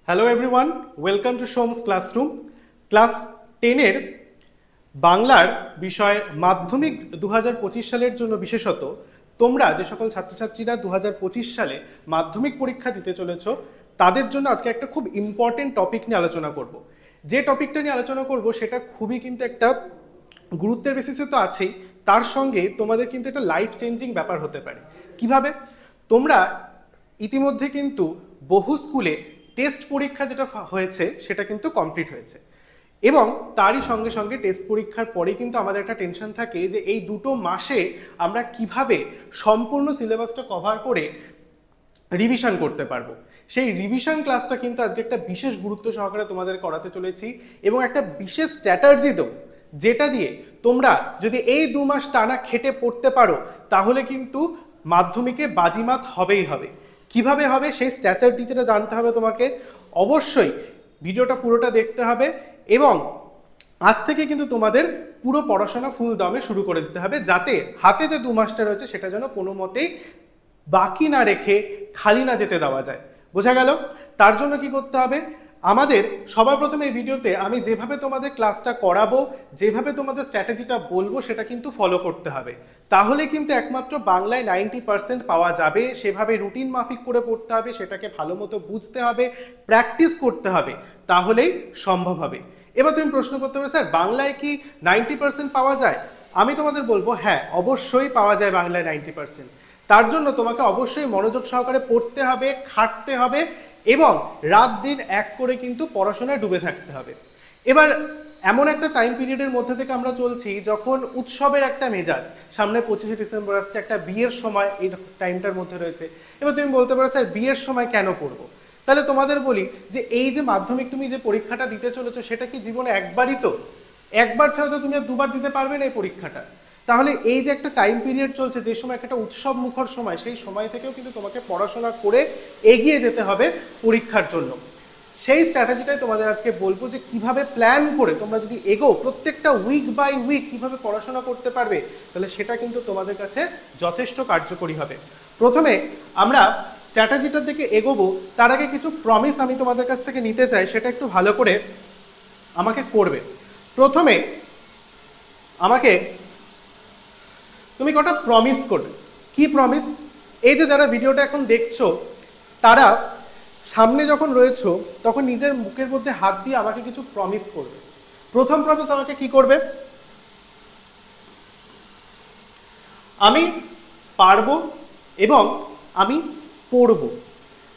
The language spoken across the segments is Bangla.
Hello everyone, welcome to Som's classroom. Class 10-এর বাংলার বিষয় মাধ্যমিক 2025 সালের জন্য বিশেষত তোমরা যে সকল ছাত্রছাত্রীরা 2025 সালে মাধ্যমিক পরীক্ষা দিতে চলেছ তাদের জন্য আজকে একটা খুব ইম্পর্টেন্ট টপিক নিয়ে আলোচনা করব। যে টপিকটা নিয়ে আলোচনা করব সেটা খুবই কিন্তু একটা গুরুত্বের বেসিসে তো আছেই, তার সঙ্গে তোমাদের কিন্তু একটা লাইফ চেঞ্জিং ব্যাপার হতে পারে। কিভাবে? তোমরা ইতিমধ্যে কিন্তু বহু স্কুলে টেস্ট পরীক্ষা যেটা হয়েছে সেটা কিন্তু কমপ্লিট হয়েছে, এবং তারই সঙ্গে সঙ্গে টেস্ট পরীক্ষার পরে কিন্তু আমাদের একটা টেনশন থাকে যে এই দুটো মাসে আমরা কিভাবে সম্পূর্ণ সিলেবাসটা কভার করে রিভিশন করতে পারবো। সেই রিভিশন ক্লাসটা কিন্তু আজকে একটা বিশেষ গুরুত্ব সহকারে তোমাদের করাতে চলেছি, এবং একটা বিশেষ স্ট্র্যাটাজি দেবো যেটা দিয়ে তোমরা যদি এই 2 মাস টানা খেটে পড়তে পারো তাহলে কিন্তু মাধ্যমিকে বাজিমাত হবেই হবে। কিভাবে হবে সেই স্ট্র্যাটাজি যেটা জানতে হবে তোমাকে, অবশ্যই ভিডিওটা পুরোটা দেখতে হবে, এবং আজ থেকে কিন্তু তোমাদের পুরো পড়াশোনা ফুল দমে শুরু করে দিতে হবে, যাতে হাতে যে 2 মাসটা রয়েছে সেটা যেন কোনো মতেই বাকি না রেখে খালি না যেতে দেওয়া যায়। বোঝা গেল? তার জন্য কি করতে হবে, আমাদের সবার প্রথমে এই ভিডিওতে আমি যেভাবে তোমাদের ক্লাসটা করাবো, যেভাবে তোমাদের স্ট্র্যাটেজিটা বলবো সেটা কিন্তু ফলো করতে হবে। তাহলে কিন্তু একমাত্র বাংলায় 90% পাওয়া যাবে। সেভাবে রুটিন মাফিক করে পড়তে হবে, সেটাকে ভালো মতো বুঝতে হবে, প্র্যাকটিস করতে হবে, তাহলেই সম্ভব হবে। এবার তুমি প্রশ্ন করতে পারো, স্যার বাংলায় কি 90% পাওয়া যায়? আমি তোমাদের বলবো হ্যাঁ, অবশ্যই পাওয়া যায় বাংলায় 90%। তার জন্য তোমাকে অবশ্যই মনোযোগ সহকারে পড়তে হবে, খাটতে হবে, এবং রাত দিন এক করে কিন্তু পড়াশোনায় ডুবে থাকতে হবে। এবার এমন একটা টাইম পিরিয়ডের মধ্যে থেকে আমরা চলছি যখন উৎসবের একটা মেজাজ, সামনে 25শে ডিসেম্বর আসছে, একটা বিয়ের সময় এই টাইমটার মধ্যে রয়েছে। এবার তুমি বলতে পারো, স্যার বিয়ের সময় কেন পড়বো? তাহলে তোমাদের বলি যে এই যে মাধ্যমিক তুমি যে পরীক্ষাটা দিতে চলেছো সেটা কি জীবনে একবারই? তো একবার ছাড়া তো তুমি আর দুবার দিতে পারবে না এই পরীক্ষাটা। তাহলে এই যে একটা টাইম পিরিয়ড চলছে, যে সময় একটা উৎসব মুখর সময়, সেই সময় থেকেও কিন্তু তোমাকে পড়াশোনা করে এগিয়ে যেতে হবে পরীক্ষার জন্য। সেই স্ট্র্যাটেজিটাই তোমাদের আজকে বলবো যে কিভাবে প্ল্যান করে তোমরা যদি এগো প্রত্যেকটা উইক বাই উইক কিভাবে পড়াশোনা করতে পারবে, তাহলে সেটা কিন্তু তোমাদের কাছে যথেষ্ট কার্যকরী হবে। প্রথমে আমরা স্ট্র্যাটেজিটার দিকে এগোবো, তার আগে কিছু প্রমিস আমি তোমাদের কাছ থেকে নিতে চাই, সেটা একটু ভালো করে আমাকে করবে। প্রথমে আমাকে তুমি কটা প্রমিস করবে। কি প্রমিস? এই যে যারা ভিডিওটা এখন দেখছো তারা সামনে যখন রয়েছো তখন নিজের মুখের মধ্যে হাত দিয়ে আমাকে কিছু প্রমিস করবে। প্রথম প্রমিস আমাকে কি করবে? আমি পারবো এবং আমি পড়বো।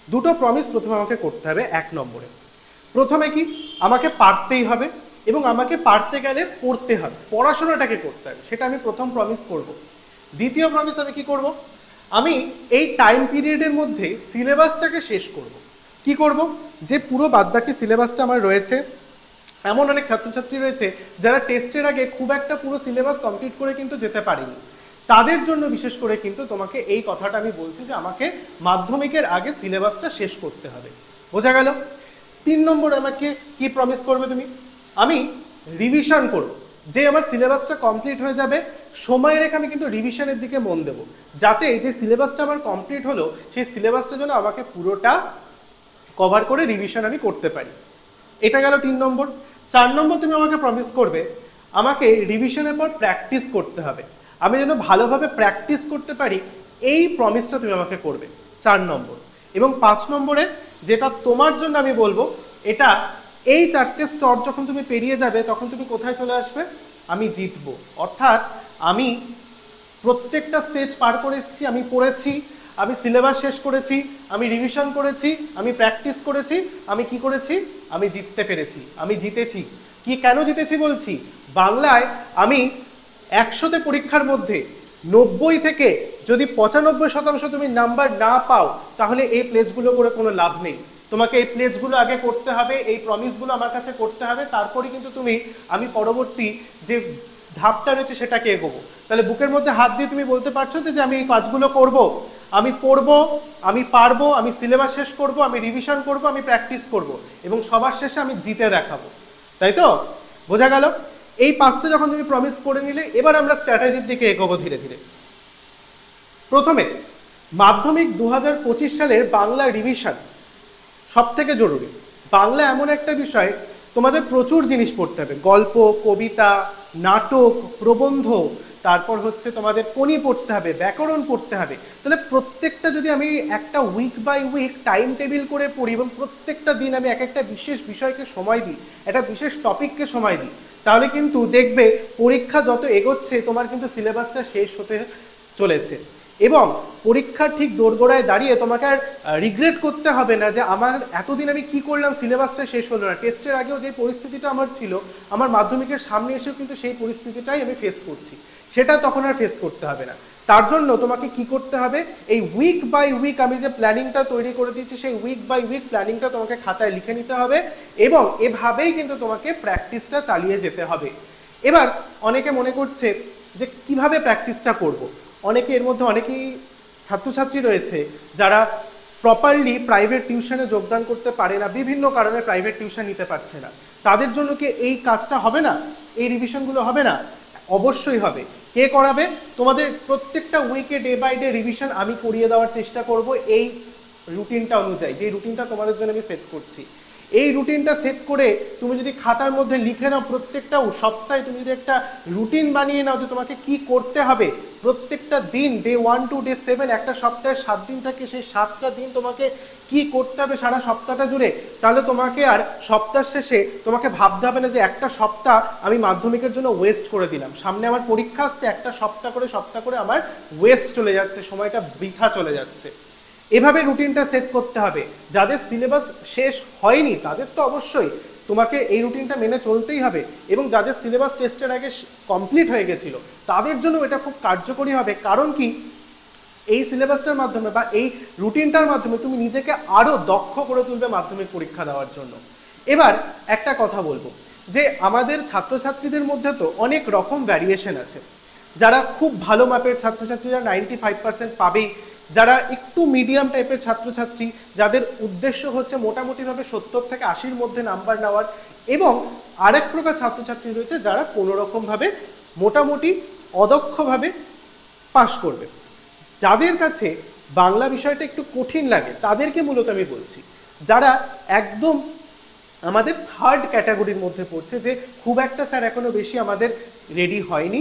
দুটো প্রমিস প্রথমে আমাকে করতে হবে। 1 নম্বরে প্রথমে কি, আমাকে পারতেই হবে, এবং আমাকে পারতে গেলে পড়তে হবে, পড়াশোনাটাকে করতে হবে, সেটা আমি প্রথম প্রমিস করব। দ্বিতীয় প্রমিস আমি কি করব, আমি এই টাইম পিরিয়ডের মধ্যে সিলেবাসটাকে শেষ করব। কি করব? যে পুরো বাদবাকি সিলেবাসটা আমার রয়েছে, এমন অনেক ছাত্রছাত্রী রয়েছে যারা টেস্টের আগে খুব একটা পুরো সিলেবাস কমপ্লিট করে কিন্তু যেতে পারেনি, তাদের জন্য বিশেষ করে কিন্তু তোমাকে এই কথাটা আমি বলছি যে আমাকে মাধ্যমিকের আগে সিলেবাসটা শেষ করতে হবে। বোঝা গেল? 3 নম্বরে আমাকে কি প্রমিস করবে তুমি? আমি রিভিশন করব। যে আমার সিলেবাসটা কমপ্লিট হয়ে যাবে, সময় রেখে আমি কিন্তু রিভিশনের দিকে মন দেব, যাতে যে সিলেবাসটা আমার কমপ্লিট হলো সেই সিলেবাসটা যেন আমাকে পুরোটা কভার করে রিভিশন আমি করতে পারি। এটা গেল 3 নম্বর। 4 নম্বর তুমি আমাকে প্রমিস করবে, আমাকে রিভিশনের পর প্র্যাকটিস করতে হবে, আমি যেন ভালোভাবে প্র্যাকটিস করতে পারি, এই প্রমিসটা তুমি আমাকে করবে 4 নম্বর। এবং 5 নম্বরে যেটা তোমার জন্য আমি বলবো, এটা এই 4টে স্তর যখন তুমি পেরিয়ে যাবে তখন তুমি কোথায় চলে আসবে? আমি জিতবো। অর্থাৎ আমি প্রত্যেকটা স্টেজ পার করে এসেছি, আমি পড়েছি, আমি সিলেবাস শেষ করেছি, আমি রিভিশন করেছি, আমি প্র্যাকটিস করেছি, আমি কি করেছি? আমি জিততে পেরেছি, আমি জিতেছি। কি কেন জিতেছি বলছি? বাংলায় আমি 100তে পরীক্ষার মধ্যে 90 থেকে যদি 95% তুমি নাম্বার না পাও, তাহলে এই প্লেসগুলো করে কোনো লাভ নেই। তোমাকে এই প্লেসগুলো আগে করতে হবে, এই প্রমিসগুলো আমার কাছে করতে হবে, তারপরে কিন্তু তুমি আমি পরবর্তী যে ধাপটা রয়েছে সেটাকে এগোবো। তাহলে বুকের মধ্যে হাত দিয়ে তুমি বলতে পারছো যে আমি এই কাজগুলো করব, আমি পড়বো, আমি পারবো, আমি সিলেবাস শেষ করব, আমি রিভিশন করব, আমি প্র্যাকটিস করব, এবং সবার শেষে আমি জিতে দেখাবো। তাই তো? বোঝা গেল? এই 5টা যখন তুমি প্রমিস করে নিলে, এবার আমরা স্ট্র্যাটেজির দিকে এগোবো ধীরে ধীরে। প্রথমে মাধ্যমিক 2025 সালের বাংলা রিভিশন সব থেকে জরুরি। বাংলা এমন একটা বিষয় তোমাদের প্রচুর জিনিস পড়তে হবে, গল্প, কবিতা, নাটক, প্রবন্ধ, তারপর হচ্ছে তোমাদের কোনি পড়তে হবে, ব্যাকরণ পড়তে হবে। তাহলে প্রত্যেকটা যদি আমি একটা week by week time table করে পড়ি এবং প্রত্যেকটা দিন আমি এক একটা বিশেষ বিষয়কে সময় দিই, একটা বিশেষ টপিককে সময় দিই, তাহলে কিন্তু দেখবে পরীক্ষা যত এগোচ্ছে তোমার কিন্তু সিলেবাসটা শেষ হতে চলেছে। এবং পরীক্ষার ঠিক দোরগোড়ায় দাঁড়িয়ে তোমাকে আর রিগ্রেট করতে হবে না যে আমার এতদিন আমি কি করলাম, সিলেবাসটা শেষ হলো না। টেস্টের আগেও যে পরিস্থিতিটা আমার ছিল, আমার মাধ্যমিকের সামনে এসেও কিন্তু সেই পরিস্থিতিটাই আমি ফেস করছি, সেটা তখন আর ফেস করতে হবে না। তার জন্য তোমাকে কি করতে হবে, এই উইক বাই উইক আমি যে প্ল্যানিংটা তৈরি করে দিচ্ছি, সেই উইক বাই উইক প্ল্যানিংটা তোমাকে খাতায় লিখে নিতে হবে এবং এভাবেই কিন্তু তোমাকে প্র্যাকটিসটা চালিয়ে যেতে হবে। এবার অনেকে মনে করছে যে কিভাবে প্র্যাকটিসটা করব। অনেকে এর মধ্যে অনেকেই ছাত্রছাত্রী রয়েছে যারা প্রপারলি প্রাইভেট টিউশনে যোগদান করতে পারে না, বিভিন্ন কারণে প্রাইভেট টিউশন নিতে পারছে না। তাদের জন্য কি এই কাজটা হবে না, এই রিভিশনগুলো হবে না? অবশ্যই হবে। কে করাবে? তোমাদের প্রত্যেকটা উইকে ডে বাই ডে রিভিশন আমি করিয়ে দেওয়ার চেষ্টা করব এই রুটিনটা অনুযায়ী, যে রুটিনটা তোমাদের জন্য আমি সেট করছি। এই রুটিনটা সেট করে তুমি যদি খাতার মধ্যে লিখে নাও, প্রত্যেকটা সপ্তাহে তুমি যদি একটা রুটিন বানিয়ে নাও যে তোমাকে কি করতে হবে প্রত্যেকটা দিন, ডে 1 টু ডে 7, একটা সপ্তাহে 7 দিন থাকে, সেই 7টা দিন তোমাকে কি করতে হবে সারা সপ্তাহটা জুড়ে, তাহলে তোমাকে আর সপ্তাহ শেষে তোমাকে ভাবতে হবে না যে একটা সপ্তাহ আমি মাধ্যমিকের জন্য ওয়েস্ট করে দিলাম, সামনে আমার পরীক্ষা আসছে, একটা সপ্তাহ করে আমার ওয়েস্ট চলে যাচ্ছে, সময়টা বৃথা চলে যাচ্ছে। এভাবে রুটিনটা সেট করতে হবে। যাদের সিলেবাস শেষ হয়নি তাদের তো অবশ্যই তোমাকে এই রুটিনটা মেনে চলতেই হবে, এবং যাদের সিলেবাস টেস্টের আগে কমপ্লিট হয়ে গেছিল তাদের জন্য এটা খুব কার্যকরী হবে। কারণ কি, এই সিলেবাসটার মাধ্যমে বা এই রুটিনটার মাধ্যমে তুমি নিজেকে আরও দক্ষ করে তুলবে মাধ্যমিক পরীক্ষা দেওয়ার জন্য। এবার একটা কথা বলবো যে আমাদের ছাত্রছাত্রীদের মধ্যে তো অনেক রকম ভ্যারিয়েশন আছে। যারা খুব ভালো মাপের ছাত্রছাত্রীরা 95% পাবেই, যারা একটু মিডিয়াম টাইপের ছাত্রছাত্রী যাদের উদ্দেশ্য হচ্ছে মোটামুটিভাবে 70 থেকে 80-র মধ্যে নাম্বার নেওয়ার, এবং আরেক প্রকার ছাত্রছাত্রী রয়েছে যারা কোনোরকমভাবে মোটামুটি অদক্ষভাবে পাশ করবে। যাদের কাছে বাংলা বিষয়টা একটু কঠিন লাগে তাদেরকে মূলত আমি বলছি, যারা একদম আমাদের থার্ড ক্যাটাগরির মধ্যে পড়ছে, যে খুব একটা স্যার এখনো বেশি আমাদের রেডি হয়নি,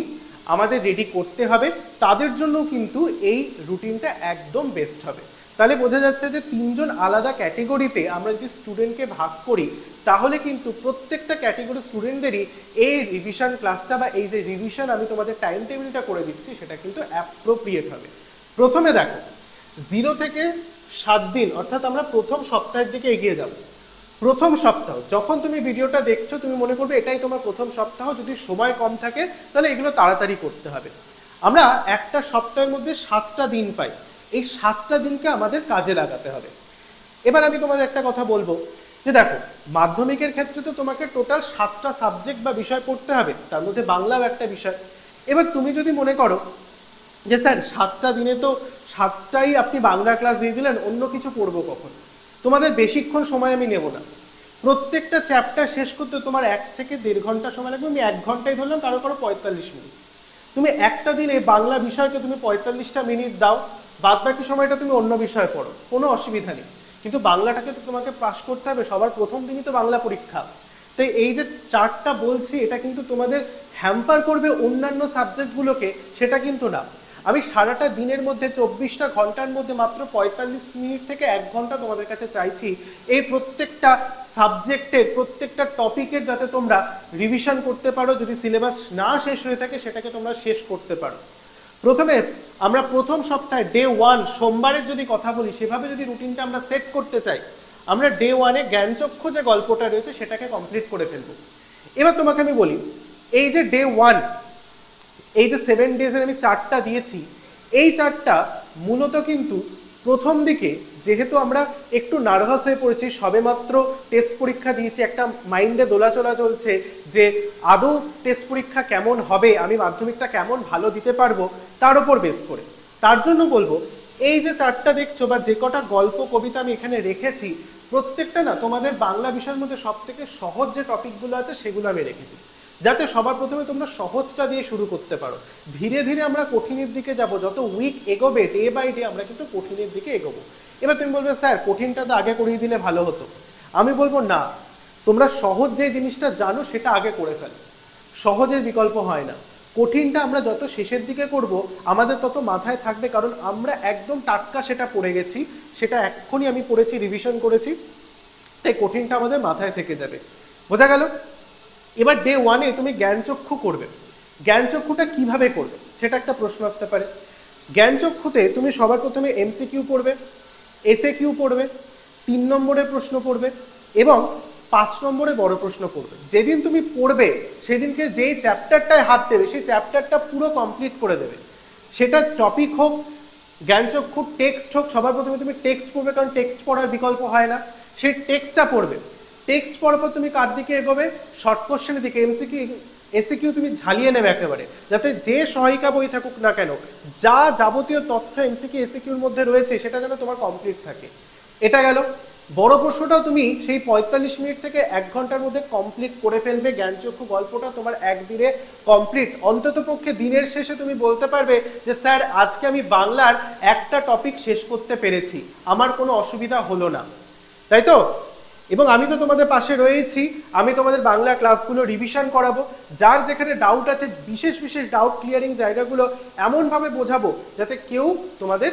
আমাদের রেডি করতে হবে, তাদের জন্য কিন্তু এই রুটিনটা একদম বেস্ট হবে। তাহলে বোঝা যাচ্ছে যে 3জন আলাদা ক্যাটেগরিতে আমরা যদি স্টুডেন্টকে ভাগ করি, তাহলে কিন্তু প্রত্যেকটা ক্যাটেগরি স্টুডেন্টদেরই এই রিভিশন ক্লাসটা বা এই যে রিভিশন আমি তোমাদের টাইম টেবিলটা করে দিচ্ছি সেটা কিন্তু অ্যাপ্রোপ্রিয়েট হবে। প্রথমে দেখো, 0 থেকে 7 দিন, অর্থাৎ আমরা প্রথম সপ্তাহের দিকে এগিয়ে যাব। প্রথম সপ্তাহ যখন তুমি ভিডিওটা দেখছো তুমি মনে করবে এটাই তোমার প্রথম সপ্তাহ, যদি সময় কম থাকে তাহলে এগুলো তাড়াতাড়ি করতে হবে। আমরা একটা সপ্তাহের মধ্যে 7টা দিন পাই, এই 7টা দিনকে আমাদের কাজে লাগাতে হবে। এবার আমি তোমাদের একটা কথা বলবো যে দেখো, মাধ্যমিকের ক্ষেত্রে তো তোমাকে টোটাল 7টা সাবজেক্ট বা বিষয় পড়তে হবে, তার মধ্যে বাংলাও একটা বিষয়। এবার তুমি যদি মনে করো যে স্যার 7টা দিনে তো 7টাই আপনি বাংলা ক্লাস দিয়ে দিলেন, অন্য কিছু পড়বো কখন, তোমাদের বেশিক্ষণ সময় আমি নেব না। প্রত্যেকটা চ্যাপ্টার শেষ করতে তোমার 1 থেকে 1.5 ঘন্টা সময় লাগবে, আমি 1 ঘন্টাই ধরলাম, কারো 45 মিনিট। তুমি একটা দিনে বাংলা বিষয়কে তুমি 45টা মিনিট দাও, বাদ বাকি সময়টা তুমি অন্য বিষয় পড়ো, কোনো অসুবিধা নেই। কিন্তু বাংলাটাকে তো তোমাকে পাস করতে হবে, সবার প্রথম দিনই তো বাংলা পরীক্ষা। তাই এই যে চার্টটা বলছি এটা কিন্তু তোমাদের হ্যাম্পার করবে অন্যান্য সাবজেক্টগুলোকে, সেটা কিন্তু না। আমি সারাটা দিনের মধ্যে 24টা ঘন্টার মধ্যে মাত্র 45 মিনিট থেকে 1 ঘন্টা তোমাদের কাছে চাইছি এই প্রত্যেকটা সাবজেক্টের প্রত্যেকটা টপিকের যাতে তোমরা রিভিশন করতে পারো, যদি সিলেবাস না শেষ হয়ে থাকে সেটাকে তোমরা শেষ করতে পারো। প্রথমে আমরা প্রথম সপ্তাহে ডে 1 সোমবারের যদি কথা বলি, সেভাবে যদি রুটিনটা আমরা সেট করতে চাই, আমরা ডে 1-এ জ্ঞানচক্ষু যে গল্পটা রয়েছে সেটাকে কমপ্লিট করে ফেলবো। এবার তোমাকে আমি বলি, এই যে ডে 1, এই যে 7 ডেজের আমি চার্টটা দিয়েছি, এই চার্টটা মূলত কিন্তু প্রথম দিকে যেহেতু আমরা একটু নার্ভাস হয়ে পড়েছি, সবেমাত্র টেস্ট পরীক্ষা দিয়েছি, একটা মাইন্ডে দোলাচলা চলছে যে আদৌ টেস্ট পরীক্ষা কেমন হবে, আমি মাধ্যমিকটা কেমন ভালো দিতে পারবো, তার উপর বেস করে। তার জন্য বলবো, এই যে চার্টটা দেখছো বা যে কটা গল্প কবিতা আমি এখানে রেখেছি, প্রত্যেকটা না তোমাদের বাংলা বিষয়ের মধ্যে সব থেকে সহজ যে টপিকগুলো আছে সেগুলো আমি রেখেছি, যাতে সবার প্রথমে তোমরা সহজটা দিয়ে শুরু করতে পারো। ধীরে ধীরে আমরা কঠিনের দিকে যাব, যত উইক এগোবে ডে বাই ডে আমরা কিন্তু কঠিনের দিকে এগোবো। এবার তুমি বলবে স্যার কঠিনটা তো আগে করিয়ে দিলে ভালো হতো। আমি বলবো না, তোমরা সহজ যে জিনিসটা জানো সেটা আগে করে ফেলো, সহজের বিকল্প হয় না। কঠিনটা আমরা যত শেষের দিকে করব আমাদের তত মাথায় থাকবে, কারণ আমরা একদম টাটকা সেটা পড়ে গেছি, সেটা এক্ষুনি আমি পড়েছি, রিভিশন করেছি, তাই কঠিনটা আমাদের মাথায় থেকে যাবে। বোঝা গেল? এবার ডে 1-এ তুমি জ্ঞানচক্ষু করবে। জ্ঞানচক্ষুটা কিভাবে করবে সেটা একটা প্রশ্ন আসতে পারে। জ্ঞানচক্ষুতে তুমি সবার প্রথমে এমসিকিউ পড়বে, এসএকিউ পড়বে, 3 নম্বরের প্রশ্ন পড়বে এবং 5 নম্বরে বড় প্রশ্ন পড়বে। যেদিন তুমি পড়বে সেদিনকে যেই চ্যাপ্টারটায় হাত দেবে সেই চ্যাপ্টারটা পুরো কমপ্লিট করে দেবে। সেটা টপিক হোক, জ্ঞানচক্ষু টেক্সট হোক, সবার প্রথমে তুমি টেক্সট পড়বে, কারণ টেক্সট পড়ার বিকল্প হয় না, সেই টেক্সটটা পড়বে। টেক্সট পড়ার পর তুমি কার দিকে এগোবে? শর্ট কোশ্চেনের দিকে। এমসিকিউ এসিকিউ তুমি ঝালিয়ে নেবে একেবারে, যাতে যে সহায়িকা বই থাকুক না কেন যা যাবতীয় তথ্য এমসিকিউ এসিকিউর মধ্যে রয়েছে সেটা যেন তোমার কমপ্লিট থাকে। এটা গেল। বড় প্রশ্নটাও তুমি সেই 45 মিনিট থেকে 1 ঘন্টার মধ্যে কমপ্লিট করে ফেলবে। জ্ঞানচক্ষু গল্পটা তোমার একদিনে কমপ্লিট। অন্তত পক্ষে দিনের শেষে তুমি বলতে পারবে যে স্যার আজকে আমি বাংলার একটা টপিক শেষ করতে পেরেছি, আমার কোনো অসুবিধা হলো না, তাই তো? এবং আমি তো তোমাদের পাশে রয়েছি, আমি তোমাদের বাংলা ক্লাসগুলো রিভিশন করাবো। যার যেখানে ডাউট আছে বিশেষ বিশেষ ডাউট ক্লিয়ারিং জায়গাগুলো এমনভাবে বোঝাবো যাতে কেউ তোমাদের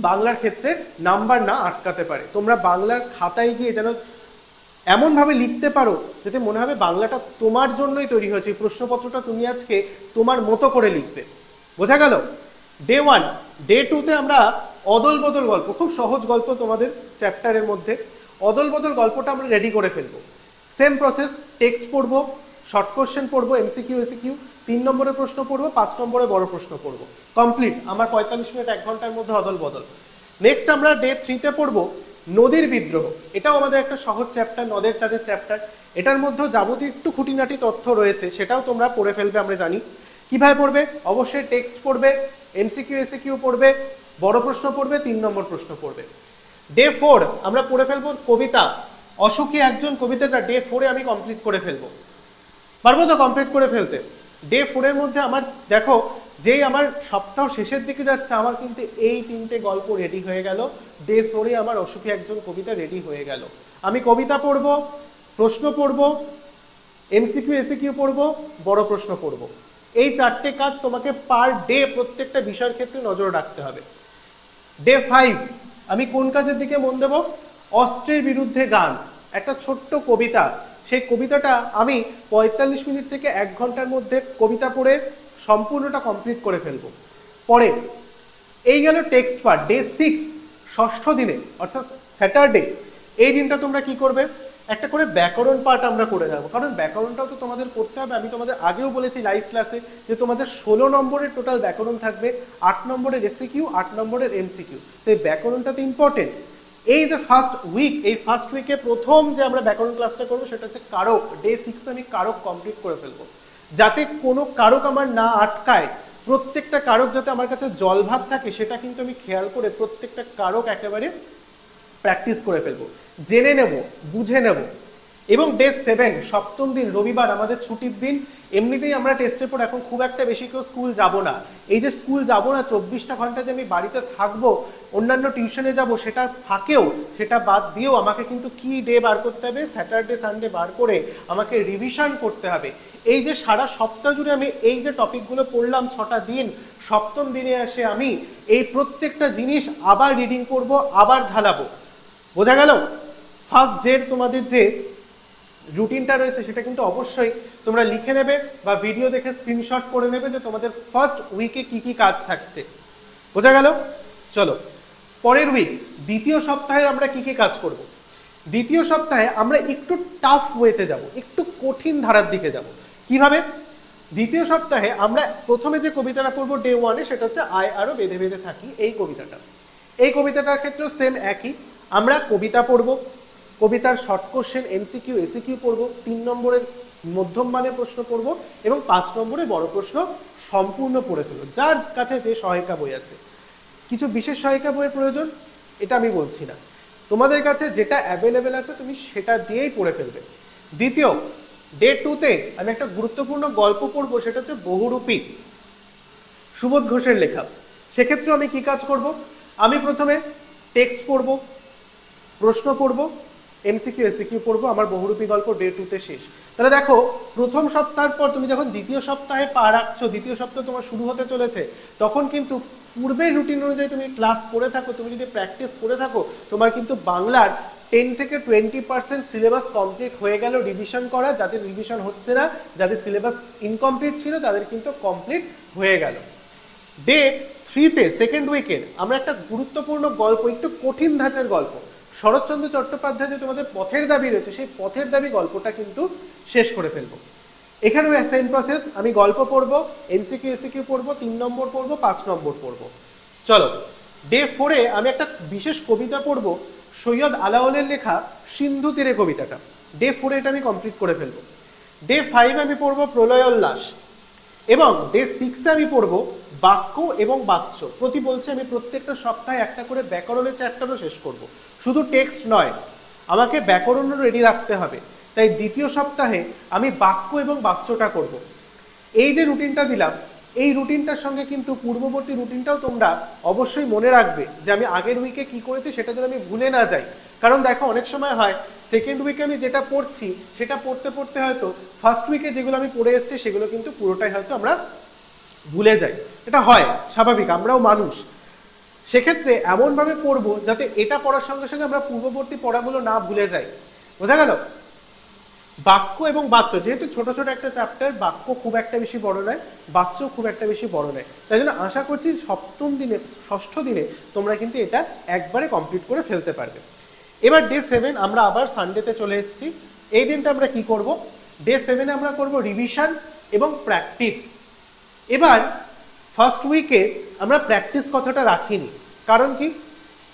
বাংলার ক্ষেত্রে নাম্বার না আটকাতে পারে। তোমরা বাংলার খাতায় গিয়ে যেন এমনভাবে লিখতে পারো যাতে মনে হবে বাংলাটা তোমার জন্যই তৈরি হয়েছে, এই প্রশ্নপত্রটা তুমি আজকে তোমার মতো করে লিখবে। বোঝা গেল? ডে 1। ডে 2-তে আমরা অদল বদল গল্প, খুব সহজ গল্প তোমাদের চ্যাপ্টারের মধ্যে, অদল বদল গল্পটা আমরা রেডি করে ফেলবো। সেম প্রসেস, টেক্সট পড়বো, শর্ট কোশ্চেন পড়বো, এমসিকিউ এসিকিউ, 3 নম্বরের প্রশ্ন পড়বো, 5 নম্বরে বড় প্রশ্ন পড়বো। কমপ্লিট আমার 45 মিনিট 1 ঘন্টার মধ্যে অদল বদল। নেক্সট আমরা ডে 3-তে পড়বো নদীর বিদ্রোহ। এটাও আমাদের একটা সহজ চ্যাপ্টার, নদের চাঁদের চ্যাপ্টার। এটার মধ্যেও যাবতীয় একটু খুঁটিনাটি তথ্য রয়েছে, সেটাও তোমরা পড়ে ফেলবে আমরা জানি। কিভাবে পড়বে? অবশ্যই টেক্সট পড়বে, এমসিকিউ এসিকিউ পড়বে, বড় প্রশ্ন পড়বে, 3 নম্বর প্রশ্ন পড়বে। ডে 4 আমরা পড়ে ফেলবো কবিতা, অসুখী একজন কবিতাটা ডে 4-এ আমি কমপ্লিট করে ফেলবো। পারবো তো কমপ্লিট করে ফেলতে? ডে 4-এর মধ্যে আমার দেখো যেই আমার সপ্তাহ শেষের দিকে যাচ্ছে আমার কিন্তু এই 3টে গল্প রেডি হয়ে গেল। ডে 4-এ আমার অসুখী একজন কবিতা রেডি হয়ে গেল। আমি কবিতা পড়বো, প্রশ্ন পড়বো, এমসিকিউ এসিকিউ পড়বো, বড় প্রশ্ন পড়বো। এই 4টে কাজ তোমাকে পার ডে প্রত্যেকটা বিষয়ের ক্ষেত্রে নজর রাখতে হবে। ডে 5 আমি কোন কাজের দিকে মন দেব? অস্ত্রের বিরুদ্ধে গান, একটা ছোট্ট কবিতা। সেই কবিতাটা আমি 45 মিনিট থেকে 1 ঘন্টার মধ্যে কবিতা পড়ে সম্পূর্ণটা কমপ্লিট করে ফেলবো। পরে এই গেল টেক্সট পার্ট। ডে 6 ষষ্ঠ দিনে অর্থাৎ স্যাটারডে, এই দিনটা তোমরা কি করবে? একটা করে ব্যাকরণ পার্ট আমরা করে যাবো, কারণ ব্যাকরণটাও তো তোমাদের করতে হবে। আমি তোমাদের আগেও বলেছি লাইভ ক্লাসে যে তোমাদের 16 নম্বরের টোটাল ব্যাকরণ থাকবে, 8 নম্বরের এসিকিউ, 8 নম্বরের এমসিকিউ। তো এই ব্যাকরণটা তো ইম্পর্টেন্ট। এই যে ফার্স্ট উইক, এই ফার্স্ট উইকে প্রথম যে আমরা ব্যাকরণ ক্লাসটা করবো সেটা হচ্ছে কারক। ডে 6 আমি কারক কমপ্লিট করে ফেলবো, যাতে কোনো কারক আমার না আটকায়। প্রত্যেকটা কারক যাতে আমার কাছে জলভাত থাকে সেটা কিন্তু আমি খেয়াল করে প্রত্যেকটা কারক একেবারে প্র্যাকটিস করে ফেলবো, জেনে নেব, বুঝে নেব। এবং ডে 7 সপ্তম দিন রবিবার আমাদের ছুটির দিন। এমনিতেই আমরা টেস্টের পর এখন খুব একটা বেশি কেউ স্কুল যাব না। এই যে স্কুল যাব না 24টা ঘন্টা যে আমি বাড়িতে থাকবো, অন্যান্য টিউশনে যাব, সেটা ফাঁকেও, সেটা বাদ দিয়েও আমাকে কিন্তু কি ডে বার করতে হবে? স্যাটারডে সানডে বার করে আমাকে রিভিশন করতে হবে। এই যে সারা সপ্তাহ জুড়ে আমি এই যে টপিকগুলো পড়লাম 6টা দিন, সপ্তম দিনে এসে আমি এই প্রত্যেকটা জিনিস আবার রিডিং করব, আবার ঝালাবো। বোঝা গেল? ফার্স্ট ডের তোমাদের যে রুটিনটা রয়েছে সেটা কিন্তু অবশ্যই তোমরা লিখে নেবে বা ভিডিও দেখে স্ক্রিনশট করে নেবে যে তোমাদের ফার্স্ট উইকে কি কি কাজ থাকছে। বোঝা গেল? চলো পরের উইক, দ্বিতীয় সপ্তাহে আমরা কি কি কাজ করব। দ্বিতীয় সপ্তাহে আমরা একটু টাফ ওয়েতে যাব, একটু কঠিন ধারার দিকে যাব। কিভাবে? দ্বিতীয় সপ্তাহে আমরা প্রথমে যে কবিতাটা পড়বো ডে 1-এ সেটা হচ্ছে আয় আরো বেঁধে বেঁধে থাকি। এই কবিতাটা, এই কবিতাটার ক্ষেত্রেও সেম একই। আমরা কবিতা পড়ব, কবিতার শর্ট কোশ্চেন, এমসিকিউ এসিকিউ পড়ব, 3 নম্বরের মধ্যম মানের প্রশ্ন পড়ব এবং 5 নম্বরে বড় প্রশ্ন সম্পূর্ণ পড়ে ফেলব। যার কাছে যে সহায়িকা বই আছে, কিছু বিশেষ সহায়িকা বইয়ের প্রয়োজন এটা আমি বলছি না, তোমাদের কাছে যেটা অ্যাভেলেবেল আছে তুমি সেটা দিয়েই পড়ে ফেলবে। দ্বিতীয় ডে 2-তে আমি একটা গুরুত্বপূর্ণ গল্প পড়বো, সেটা হচ্ছে বহুরূপী, সুবোধ ঘোষের লেখা। সেক্ষেত্রে আমি কি কাজ করব? আমি প্রথমে টেক্সট পড়ব, প্রশ্ন পড়ব, এমসিকিউ এসিকিউ পড়বো, আমার বহুরূপী গল্প ডে 2-তে শেষ। তাহলে দেখো প্রথম সপ্তাহের পর তুমি যখন দ্বিতীয় সপ্তাহে পা রাখছো, দ্বিতীয় সপ্তাহ তোমার শুরু হতে চলেছে, তখন কিন্তু পূর্বের রুটিন অনুযায়ী তুমি ক্লাস করে থাকো, তুমি যদি প্র্যাকটিস করে থাকো, তোমার কিন্তু বাংলার 10 থেকে 20% সিলেবাস কমপ্লিট হয়ে গেল রিভিশন করা। যাদের রিভিশন হচ্ছে না, যাদের সিলেবাস ইনকমপ্লিট ছিল, তাদের কিন্তু কমপ্লিট হয়ে গেল। ডে 3-তে সেকেন্ড উইকের আমরা একটা গুরুত্বপূর্ণ গল্প, একটু কঠিন ধাঁচের গল্প, শরৎচন্দ্র চট্টোপাধ্যায় যে তোমাদের পথের দাবি রয়েছে, সেই পথের দাবি গল্পটা কিন্তু শেষ করে ফেলবো। এখানেও সেম প্রসেস, আমি গল্প পড়বো, এমসিকিউ এসিকিউ পড়বো, 3 নম্বর পড়বো, 5 নম্বর পড়বো। চলো, ডে 4-এ আমি একটা বিশেষ কবিতা পড়বো, সৈয়দ আলাওলের লেখা সিন্ধু তীরে কবিতাটা। ডে 4-এ এটা আমি কমপ্লিট করে ফেলবো। ডে 5-এ আমি পড়বো প্রলয় উল্লাস, এবং ডে 6-এ আমি পড়বো বাক্য এবং বাচ্য। প্রতি বলছে আমি প্রত্যেকটা সপ্তাহে একটা করে ব্যাকরণের চ্যাপ্টারও শেষ করব। শুধু টেক্সট নয়, আমাকে ব্যাকরণও রেডি রাখতে হবে। তাই দ্বিতীয় সপ্তাহে আমি বাক্য এবং বাচ্যটা করব। এই যে রুটিনটা দিলাম, এই রুটিনটার সঙ্গে কিন্তু পূর্ববর্তী রুটিনটাও তোমরা অবশ্যই মনে রাখবে, যে আমি আগের উইকে কি করেছি সেটা যেন আমি ভুলে না যাই। কারণ দেখো অনেক সময় হয় সেকেন্ড উইকে আমি যেটা পড়ছি সেটা পড়তে পড়তে হয়তো ফার্স্ট উইকে যেগুলো আমি পড়ে এসেছি সেগুলো কিন্তু পুরোটাই হয়তো আমরা ভুলে যাই। এটা হয়, স্বাভাবিক, আমরাও মানুষ। সেক্ষেত্রে এমনভাবে পড়বো যাতে এটা পড়ার সঙ্গে সঙ্গে আমরা পূর্ববর্তী পড়াগুলো না ভুলে যাই। বোঝা গেল? বাক্য এবং বাচ্য যেহেতু ছোট ছোট একটা চ্যাপ্টার, বাক্য খুব একটা বেশি বড় নয়, বাচ্য খুব একটা বেশি বড় নয়, তাই জন্য আশা করছি সপ্তম দিনে, ষষ্ঠ দিনে তোমরা কিন্তু এটা একবারে কমপ্লিট করে ফেলতে পারবে। এবার ডে 7 আমরা আবার সানডেতে চলে এসেছি। এই দিনটা আমরা কি করব? ডে 7-এ আমরা করব রিভিশন এবং প্র্যাকটিস। এবার ফার্স্ট উইকে আমরা প্র্যাকটিস কথাটা রাখিনি, কারণ কি,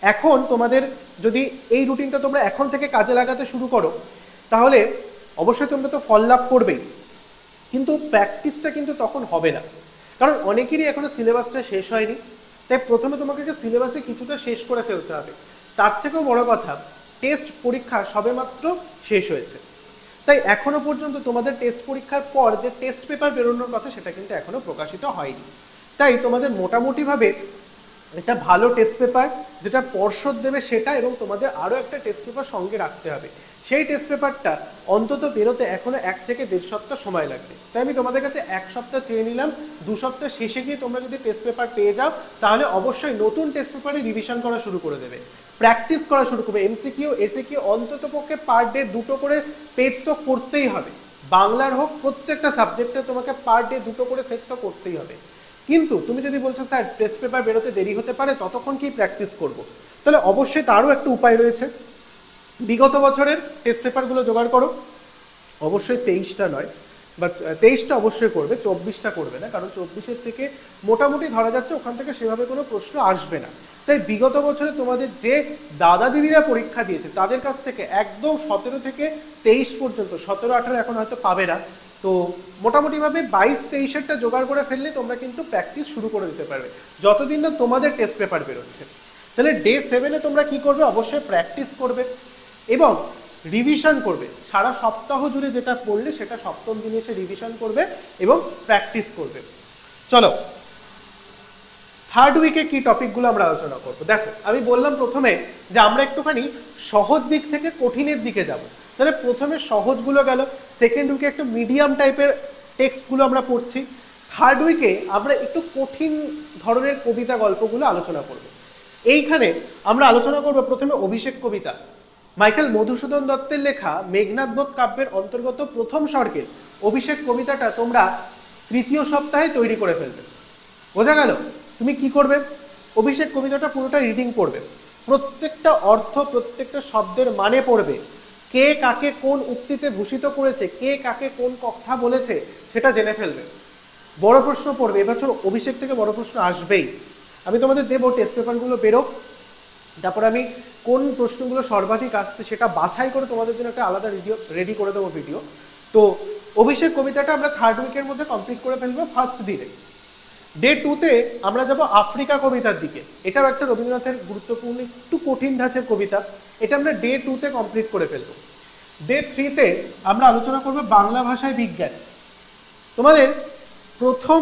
এখন তোমাদের যদি এই রুটিনটা তোমরা এখন থেকে কাজে লাগাতে শুরু করো, তাহলে অবশ্যই তোমরা তো ফল লাভ করবেই, কিন্তু প্র্যাকটিসটা কিন্তু তখন হবে না। কারণ অনেকেরই এখনো সিলেবাসটা শেষ হয়নি, তাই প্রথমে তোমাকে সিলেবাসে কিছুটা শেষ করে ফেলতে হবে। তার থেকেও বড় কথা, টেস্ট পরীক্ষা সবেমাত্র শেষ হয়েছে, তাই এখনো পর্যন্ত তোমাদের টেস্ট পরীক্ষার পর যে টেস্ট পেপার বেরোনোর কথা সেটা কিন্তু এখনো প্রকাশিত হয়নি। তাই তোমাদের মোটামুটিভাবে একটা ভালো টেস্ট পেপার যেটা পর্ষদ দেবে সেটা, এবং তোমাদের আরও একটা টেস্ট পেপার সঙ্গে রাখতে হবে। সেই টেস্ট পেপারটা অন্তত বেরোতে এখনো 1 থেকে 1.5 সপ্তাহ সময় লাগবে। তাই আমি তোমাদের কাছে 1 সপ্তাহ চেয়ে নিলাম। 2 সপ্তাহ শেষে গিয়ে তোমরা যদি টেস্ট পেপার পেয়ে যাও, তাহলে অবশ্যই নতুন টেস্ট পেপারে রিভিশন করা শুরু করে দেবে, প্র্যাকটিস করা শুরু করবে। এমসিকিউ এসিকিউ অন্তত পক্ষে পার ডে 2টো করে পেজ তো করতেই হবে। বাংলার হোক, প্রত্যেকটা সাবজেক্টে তোমাকে পার ডে 2টো করে সেট তো করতেই হবে। কিন্তু তুমি যদি বলছো স্যার টেস্ট পেপার বেরোতে দেরি হতে পারে, ততক্ষণ কি প্র্যাকটিস করব, তাহলে অবশ্যই তারও একটা উপায় রয়েছে। বিগত বছরের টেস্ট পেপারগুলো জোগাড় করো। অবশ্যই 23টা নয়, বাট 23টা অবশ্যই করবে, 24টা করবে না, কারণ 24-এর থেকে মোটামুটি ধরা যাচ্ছে ওখান থেকে সেভাবে কোনো প্রশ্ন আসবে না। তাই বিগত বছরে তোমাদের যে দাদা দিদিরা পরীক্ষা দিয়েছে তাদের কাছ থেকে একদম 17 থেকে 23 পর্যন্ত, 17, 18 এখন হয়তো পাবে না, তো মোটামুটিভাবে 22-23-এরটা জোগাড় করে ফেললে তোমরা কিন্তু প্র্যাকটিস শুরু করে দিতে পারবে যতদিন না তোমাদের টেস্ট পেপার বেরোচ্ছে। তাহলে ডে 7-এ তোমরা কি করবে? অবশ্যই প্র্যাকটিস করবে এবং রিভিশন করবে। সারা সপ্তাহ জুড়ে যেটা পড়লে সেটা সপ্তম দিনে এসে রিভিশন করবে এবং প্র্যাকটিস করবে। চলো, থার্ড উইকে কি টপিকগুলো আমরা আলোচনা করবো। দেখো, আমি বললাম প্রথমে যে আমরা একটুখানি সহজ দিক থেকে কঠিনের দিকে যাব। তাহলে প্রথমে সহজগুলো গেল, সেকেন্ড উইকে একটু মিডিয়াম টাইপের টেক্সটগুলো আমরা পড়ছি, থার্ড উইকে আমরা একটু কঠিন ধরনের কবিতা গল্পগুলো আলোচনা করব। এইখানে আমরা আলোচনা করব প্রথমে অভিষেক কবিতা, মাইকেল মধুসূদন দত্তের লেখা মেঘনাদ বধ কাব্যের অন্তর্গত প্রথম সর্গের অভিষেক কবিতাটা তোমরা তৃতীয় সপ্তাহে তৈরি করে ফেলবে। বোঝা গেল? তুমি কি করবে? অভিষেক কবিতাটা পুরোটা রিডিং পড়বে, প্রত্যেকটা অর্থ, প্রত্যেকটা শব্দের মানে পড়বে, কে কাকে কোন উক্তিতে ভূষিত করেছে, কে কাকে কোন কথা বলেছে সেটা জেনে ফেলবে। বড় প্রশ্ন পড়বে, এবছর অভিষেক থেকে বড় প্রশ্ন আসবেই। আমি তোমাদের দেবো টেস্ট পেপারগুলো বেরো, তারপর আমি কোন প্রশ্নগুলো সর্বাধিক আসছে সেটা বাছাই করে তোমাদের জন্য একটা আলাদা রেডি করে দেবো ভিডিও। তো অভিষেক কবিতাটা আমরা থার্ড উইকের মধ্যে কমপ্লিট করে ফেলবো ফার্স্ট দিনে। ডে 2-তে আমরা যাব আফ্রিকা কবিতার দিকে। এটাও একটা রবীন্দ্রনাথের গুরুত্বপূর্ণ একটু কঠিন ধাঁচের কবিতা, এটা আমরা ডে 2-তে কমপ্লিট করে ফেলবো। ডে 3-তে আমরা আলোচনা করব বাংলা ভাষায় বিজ্ঞান, তোমাদের প্রথম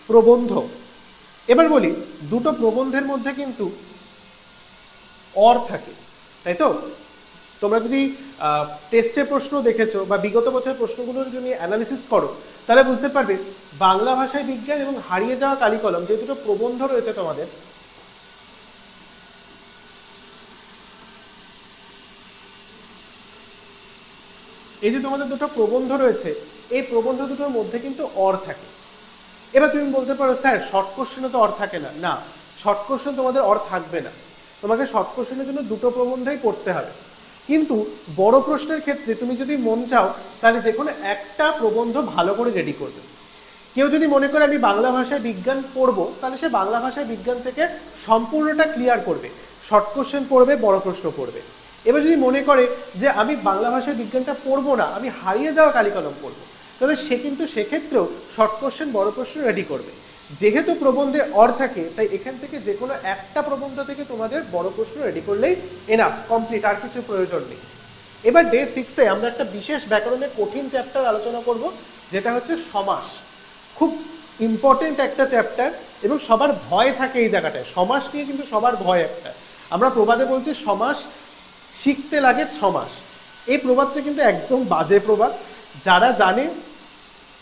প্রবন্ধ। এবার বলি, দুটো প্রবন্ধের মধ্যে কিন্তু অর থাকে, তাই তো? তোমরা যদি টেস্টের প্রশ্ন দেখেছো বা বিগত বছরের প্রশ্নগুলোর যদি অ্যানালিসিস করো তাহলে বুঝতে পারবে বাংলা ভাষায় বিজ্ঞান এবং হারিয়ে যাওয়া কালিকলম, যে দুটো প্রবন্ধ রয়েছে তোমাদের, এই যে তোমাদের দুটো প্রবন্ধ রয়েছে, এই প্রবন্ধ দুটোর মধ্যে কিন্তু অর থাকে। এবার তুমি বলতে পারো স্যার শর্ট কোশ্চেনে তো অর থাকে না। না, শর্ট কোশ্চেন তোমাদের অর থাকবে না, তোমাকে শর্ট কোশ্চেনের জন্য দুটো প্রবন্ধই পড়তে হবে। কিন্তু বড় প্রশ্নের ক্ষেত্রে তুমি যদি মন চাও তাহলে যে কোনো একটা প্রবন্ধ ভালো করে রেডি করবে। কেউ যদি মনে করে আমি বাংলা ভাষায় বিজ্ঞান পড়বো, তাহলে সে বাংলা ভাষায় বিজ্ঞান থেকে সম্পূর্ণটা ক্লিয়ার করবে, শর্ট কোশ্চেন পড়বে, বড় প্রশ্ন পড়বে। এবার যদি মনে করে যে আমি বাংলা ভাষায় বিজ্ঞানটা পড়বো না, আমি হারিয়ে যাওয়া কালিকলম পড়বো, তাহলে সে কিন্তু সেক্ষেত্রেও শর্ট কোশ্চেন বড় প্রশ্ন রেডি করবে। যেহেতু প্রবন্ধে অর থাকে, তাই এখান থেকে যে কোনো একটা প্রবন্ধ থেকে তোমাদের বড় প্রশ্ন রেডি করলেই এনাফ, কমপ্লিট, আর কিছু প্রয়োজন নেই। এবার ডে 6-এ আমরা একটা বিশেষ ব্যাকরণের কঠিন চ্যাপ্টার আলোচনা করব, যেটা হচ্ছে সমাস। খুব ইম্পর্টেন্ট একটা চ্যাপ্টার এবং সবার ভয় থাকে এই জায়গাটায়। সমাস নিয়ে কিন্তু সবার ভয় একটা। আমরা প্রবাদে বলছি সমাস শিখতে লাগে 6 মাস। এই প্রবাদটা কিন্তু একদম বাজে প্রবাদ। যারা জানে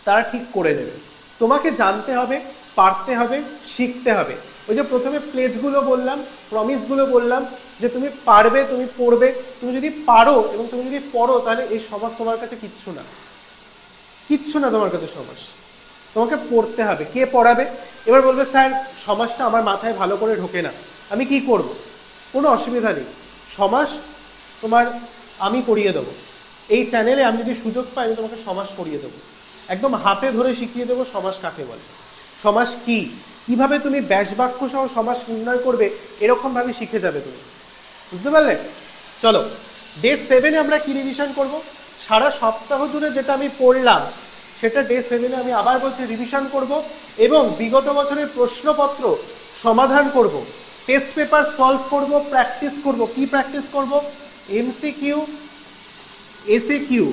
তারা ঠিক করে নেবে। তোমাকে জানতে হবে, পারতে হবে, শিখতে হবে। ওই যে প্রথমে প্লেজগুলো বললাম, প্রমিসগুলো বললাম যে তুমি পারবে, তুমি পড়বে। তুমি যদি পারো এবং তুমি যদি পড়ো, তাহলে এই সমাজ তোমার কাছে কিচ্ছু না, কিচ্ছু না তোমার কাছে সমাজ। তোমাকে পড়তে হবে। কে পড়াবে? এবার বলবে স্যার সমাজটা আমার মাথায় ভালো করে ঢোকে না, আমি কি করব? কোনো অসুবিধা নেই, সমাজ তোমার আমি পড়িয়ে দেবো। এই চ্যানেলে আমি যদি সুযোগ পাই আমি তোমাকে সমাজ পড়িয়ে দেবো, একদম হাতে ধরে শিখিয়ে দেবো সমাজ কাকে বলে, সমাজ কি, কিভাবে তুমি ব্যাসবাক্য সহ সমাজ নির্ণয় করবে, এরকমভাবে শিখে যাবে তুমি। বুঝতে পারলে? চলো, ডে 7-এ আমরা কি রিভিশন করব? সারা সপ্তাহ জুড়ে যেটা আমি পড়লাম সেটা ডে 7-এ আমি আবার বলছি রিভিশন করব এবং বিগত বছরের প্রশ্নপত্র সমাধান করব, টেস্ট পেপার সলভ করব, প্র্যাকটিস করব। কি প্র্যাকটিস করব? এমসিকিউ, এসিকিউ,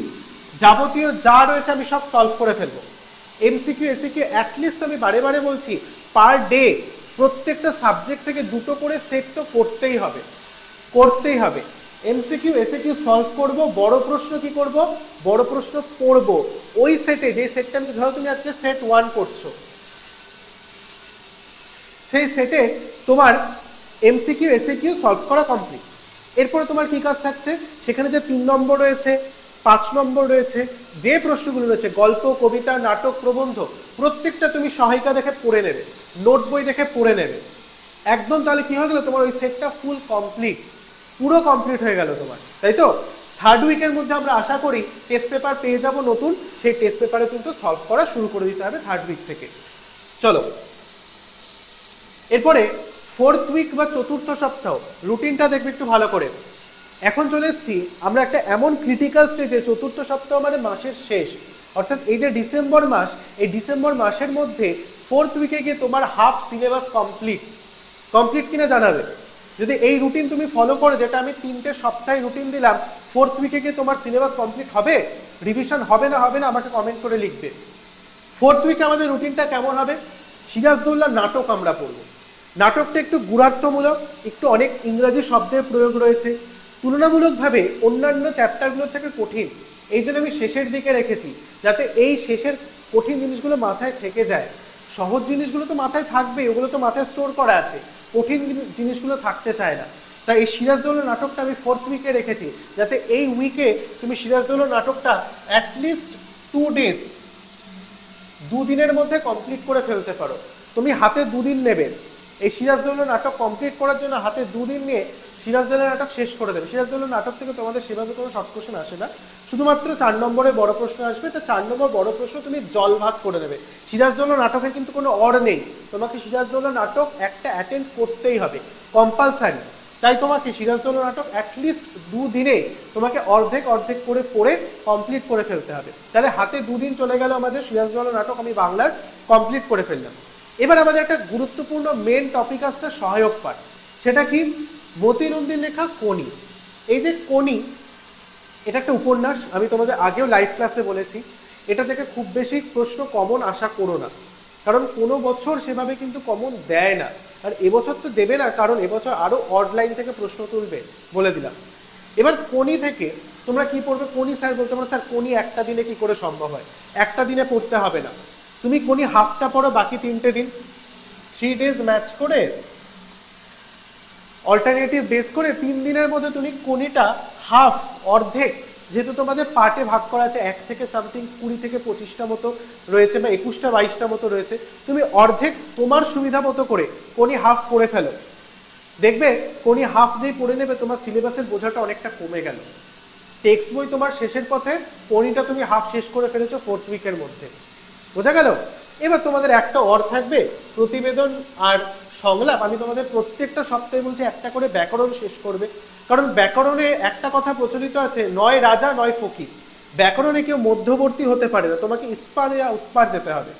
যাবতীয় যা রয়েছে আমি সব সলভ করে ফেলবো। এমসিকিউ, এসিকিউ অ্যাটলিস্ট আমি বারে বারে বলছি পার ডে প্রত্যেকটা সাবজেক্ট থেকে দুটো করে সেট তো করতেই হবে, করতেই হবে। এমসিকিউ, এসিকিউ সলভ করব। বড় প্রশ্ন কি করব? বড় প্রশ্ন পড়ব। ওই সেটে, যে সেটটা আমি, ধরো তুমি আজকে সেট 1 করছো, সেই সেটে তোমার এমসিকিউ, এসিকিউ সলভ করা কমপ্লিট। এরপরে তোমার কি কাজ থাকছে? সেখানে যে 3 নম্বর রয়েছে, 5 নম্বর রয়েছে, যে প্রশ্নগুলো রয়েছে, গল্প, কবিতা, নাটক, প্রবন্ধ, প্রত্যেকটা তুমি সহায়িকা দেখে পড়ে নেবে, নোট বই দেখে পড়ে নেবে একদম। তাহলে কি হয়ে গেল? তোমার ওই সেটটা ফুল কমপ্লিট, পুরো কমপ্লিট হয়ে গেল তোমার, তাই তো? 3rd উইকের মধ্যে আমরা আশা করি টেস্ট পেপার পেয়ে যাব নতুন, সেই টেস্ট পেপারে কিন্তু সলভ করা শুরু করে দিতে হবে 3rd উইক থেকে। চলো, এরপরে 4th উইক বা 4র্থ সপ্তাহ রুটিনটা দেখবে একটু ভালো করে। এখন চলে এসেছি আমরা একটা এমন ক্রিটিক্যাল স্টেজে, 4র্থ সপ্তাহ মানে মাসের শেষ, অর্থাৎ এই যে ডিসেম্বর মাস, এই ডিসেম্বর মাসের মধ্যে 4th উইকে গিয়ে তোমার হাফ সিলেবাস কমপ্লিট কিনা জানাবে। যদি এই রুটিন তুমি ফলো করো, যেটা আমি 3টে সপ্তাহে রুটিন দিলাম, 4th উইকে গিয়ে তোমার সিলেবাস কমপ্লিট হবে, রিভিশন হবে না আমাকে কমেন্ট করে লিখবে। 4th উইকে আমাদের রুটিনটা কেমন হবে? সিরাজদৌল্লার নাটক আমরা পড়ব। নাটকটা একটু গুণার্থমূলক, একটু অনেক ইংরাজি শব্দের প্রয়োগ রয়েছে, তুলনামূলকভাবে অন্যান্য চ্যাপ্টারগুলোর থেকে কঠিন। এই জন্য আমি শেষের দিকে রেখেছি, যাতে এই শেষের কঠিন জিনিসগুলো মাথায় থেকে যায়। সহজ জিনিসগুলো তো মাথায় থাকবে, ওগুলো তো মাথায় স্টোর করা আছে, কঠিন জিনিসগুলো থাকতে চায় না। তাই এই সিরাজদৌল্লা নাটকটা আমি 4th উইকে রেখেছি, যাতে এই উইকে তুমি সিরাজদৌল্লা নাটকটা অ্যাটলিস্ট 2 ডেজ, 2 দিনের মধ্যে কমপ্লিট করে ফেলতে পারো। তুমি হাতে 2 দিন নেবে এই সিরাজদৌল্লা নাটক কমপ্লিট করার জন্য, হাতে 2 দিন নিয়ে সিরাজদৌল্লা নাটক শেষ করে দেবে। সিরাজদৌল্লা নাটক থেকে তোমাদের সেভাবে কোনো শর্ট কোশ্চেন আসে না, শুধুমাত্র 4 নম্বরে বড় প্রশ্ন আসবে। তো 4 নম্বর বড় প্রশ্ন তুমি জল ভাগ করে নেবে। সিরাজদৌল্লা নাটকের কিন্তু কোনো অর নেই, তোমাকে সিরাজদৌল্লা নাটক একটা অ্যাটেন্ড করতেই হবে, কম্পালসারি। তাই তোমাকে সিরাজদৌল্লা নাটক অ্যাটলিস্ট 2 দিনে তোমাকে অর্ধেক করে পড়ে কমপ্লিট করে ফেলতে হবে। তাহলে হাতে 2 দিন চলে গেল আমাদের, সিরাজদৌল্লা নাটক আমি বাংলার কমপ্লিট করে ফেললাম। এবার আমাদের একটা গুরুত্বপূর্ণ মেন টপিক আসছে সহায়ক পাঠ। সেটা কি? মতি নন্দীর লেখা কোনি। এই যে কোনি, এটা একটা উপন্যাস, আমি তোমাদের আগেও লাইভ ক্লাসে বলেছি। এটা থেকে খুব বেশি প্রশ্ন কমন আশা করো না, কারণ কোনো বছর সেভাবে কিন্তু কমন দেয় না। আর এবছর তো দেবে না, কারণ এবছর আরও অড লাইন থেকে প্রশ্ন তুলবে, বলে দিলাম। এবার কোনি থেকে তোমরা কি পড়বে? কোনি স্যার বলতে পারো স্যার কোনি একটা দিনে কি করে সম্ভব হয়? একটা দিনে পড়তে হবে না, তুমি কোনি হাফটা পড়ো, বাকি 3টে দিন 3 days ম্যাচ করে অল্টারনেটিভ বেস করে 3 দিনের মধ্যে তুমি কোনিটা হাফ, অর্ধেক, যেহেতু তোমাদের পার্টে ভাগ করা আছে 1 থেকে সামথিং 20 থেকে 25টা মতো রয়েছে বা 21টা 22টা মতো রয়েছে, তুমি অর্ধেক তোমার সুবিধা মতো করে কোনি হাফ পড়ে ফেলো, দেখবে কোনি হাফ যেই পড়ে নেবে তোমার সিলেবাসের বোঝাটা অনেকটা কমে গেল। টেক্সট বই তোমার শেষের পথে, কোনিটা তুমি হাফ শেষ করে ফেলেছো 4th উইকের মধ্যে, বোঝা গেল? এবার তোমাদের একটা অর থাকবে প্রতিবেদন আর সংলাপ। আমি তোমাদের প্রত্যেকটা সপ্তাহে বলছি একটা করে ব্যাকরণ শেষ করবে, কারণ ব্যাকরণে একটা কথা প্রচলিত আছে, নয় রাজা নয় ফকির। ব্যাকরণে কেউ মধ্যবর্তী হতে পারে না, তোমাকে ইস্পার ইয়া উস্পার যেতে হবে।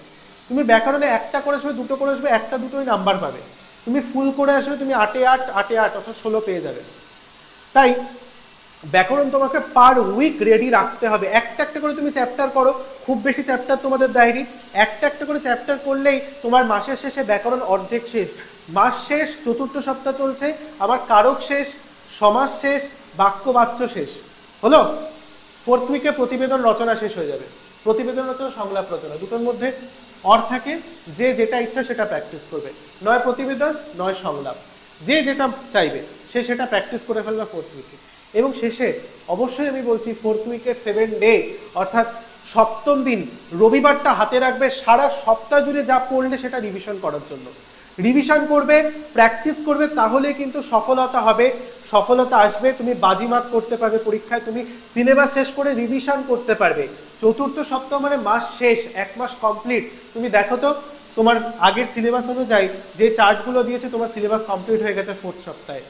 তুমি ব্যাকরণে একটা করে আসবে, দুটো করে আসবে, একটা দুটোই নাম্বার পাবে। তুমি ফুল করে আসবে, তুমি 8 8 8 8 অর্থাৎ 16 পেয়ে যাবে। তাই ব্যাকরণ তোমাকে পার উইক রেডি রাখতে হবে। একটা একটা করে তুমি চ্যাপ্টার করো, খুব বেশি চ্যাপ্টার তোমাদের ডায়েরি, একটা একটা করে চ্যাপ্টার করলেই তোমার মাসের শেষে ব্যাকরণ অর্ধেক শেষ। মাস শেষ, চতুর্থ সপ্তাহ চলছে, আবার কারক শেষ, সমাস শেষ, বাক্য বাচ্য শেষ হলো। 4th উইকে প্রতিবেদন রচনা শেষ হয়ে যাবে। প্রতিবেদন রচনা, সংলাপ রচনা, দুটোর মধ্যে অর থাকে, যে যেটা ইচ্ছা সেটা প্র্যাকটিস করবে, নয় প্রতিবেদন নয় সংলাপ, যে যেটা চাইবে সে সেটা প্র্যাকটিস করে ফেলবে 4th উইকে। এবং শেষে অবশ্যই আমি বলছি 4th উইকের 7 ডে অর্থাৎ সপ্তম দিন রবিবারটা হাতে রাখবে, সারা সপ্তাহ জুড়ে যা পড়লে সেটা রিভিশন করার জন্য। রিভিশন করবে, প্র্যাকটিস করবে, তাহলে কিন্তু সফলতা হবে, সফলতা আসবে, তুমি বাজিমাত করতে পারবে পরীক্ষায়, তুমি সিলেবাস শেষ করে রিভিশন করতে পারবে। চতুর্থ সপ্তাহ মানে মাস শেষ, 1 মাস কমপ্লিট। তুমি দেখো তো তোমার আগের সিলেবাস অনুযায়ী যে চার্টগুলো দিয়েছে তোমার সিলেবাস কমপ্লিট হয়ে গেছে 4th সপ্তাহে।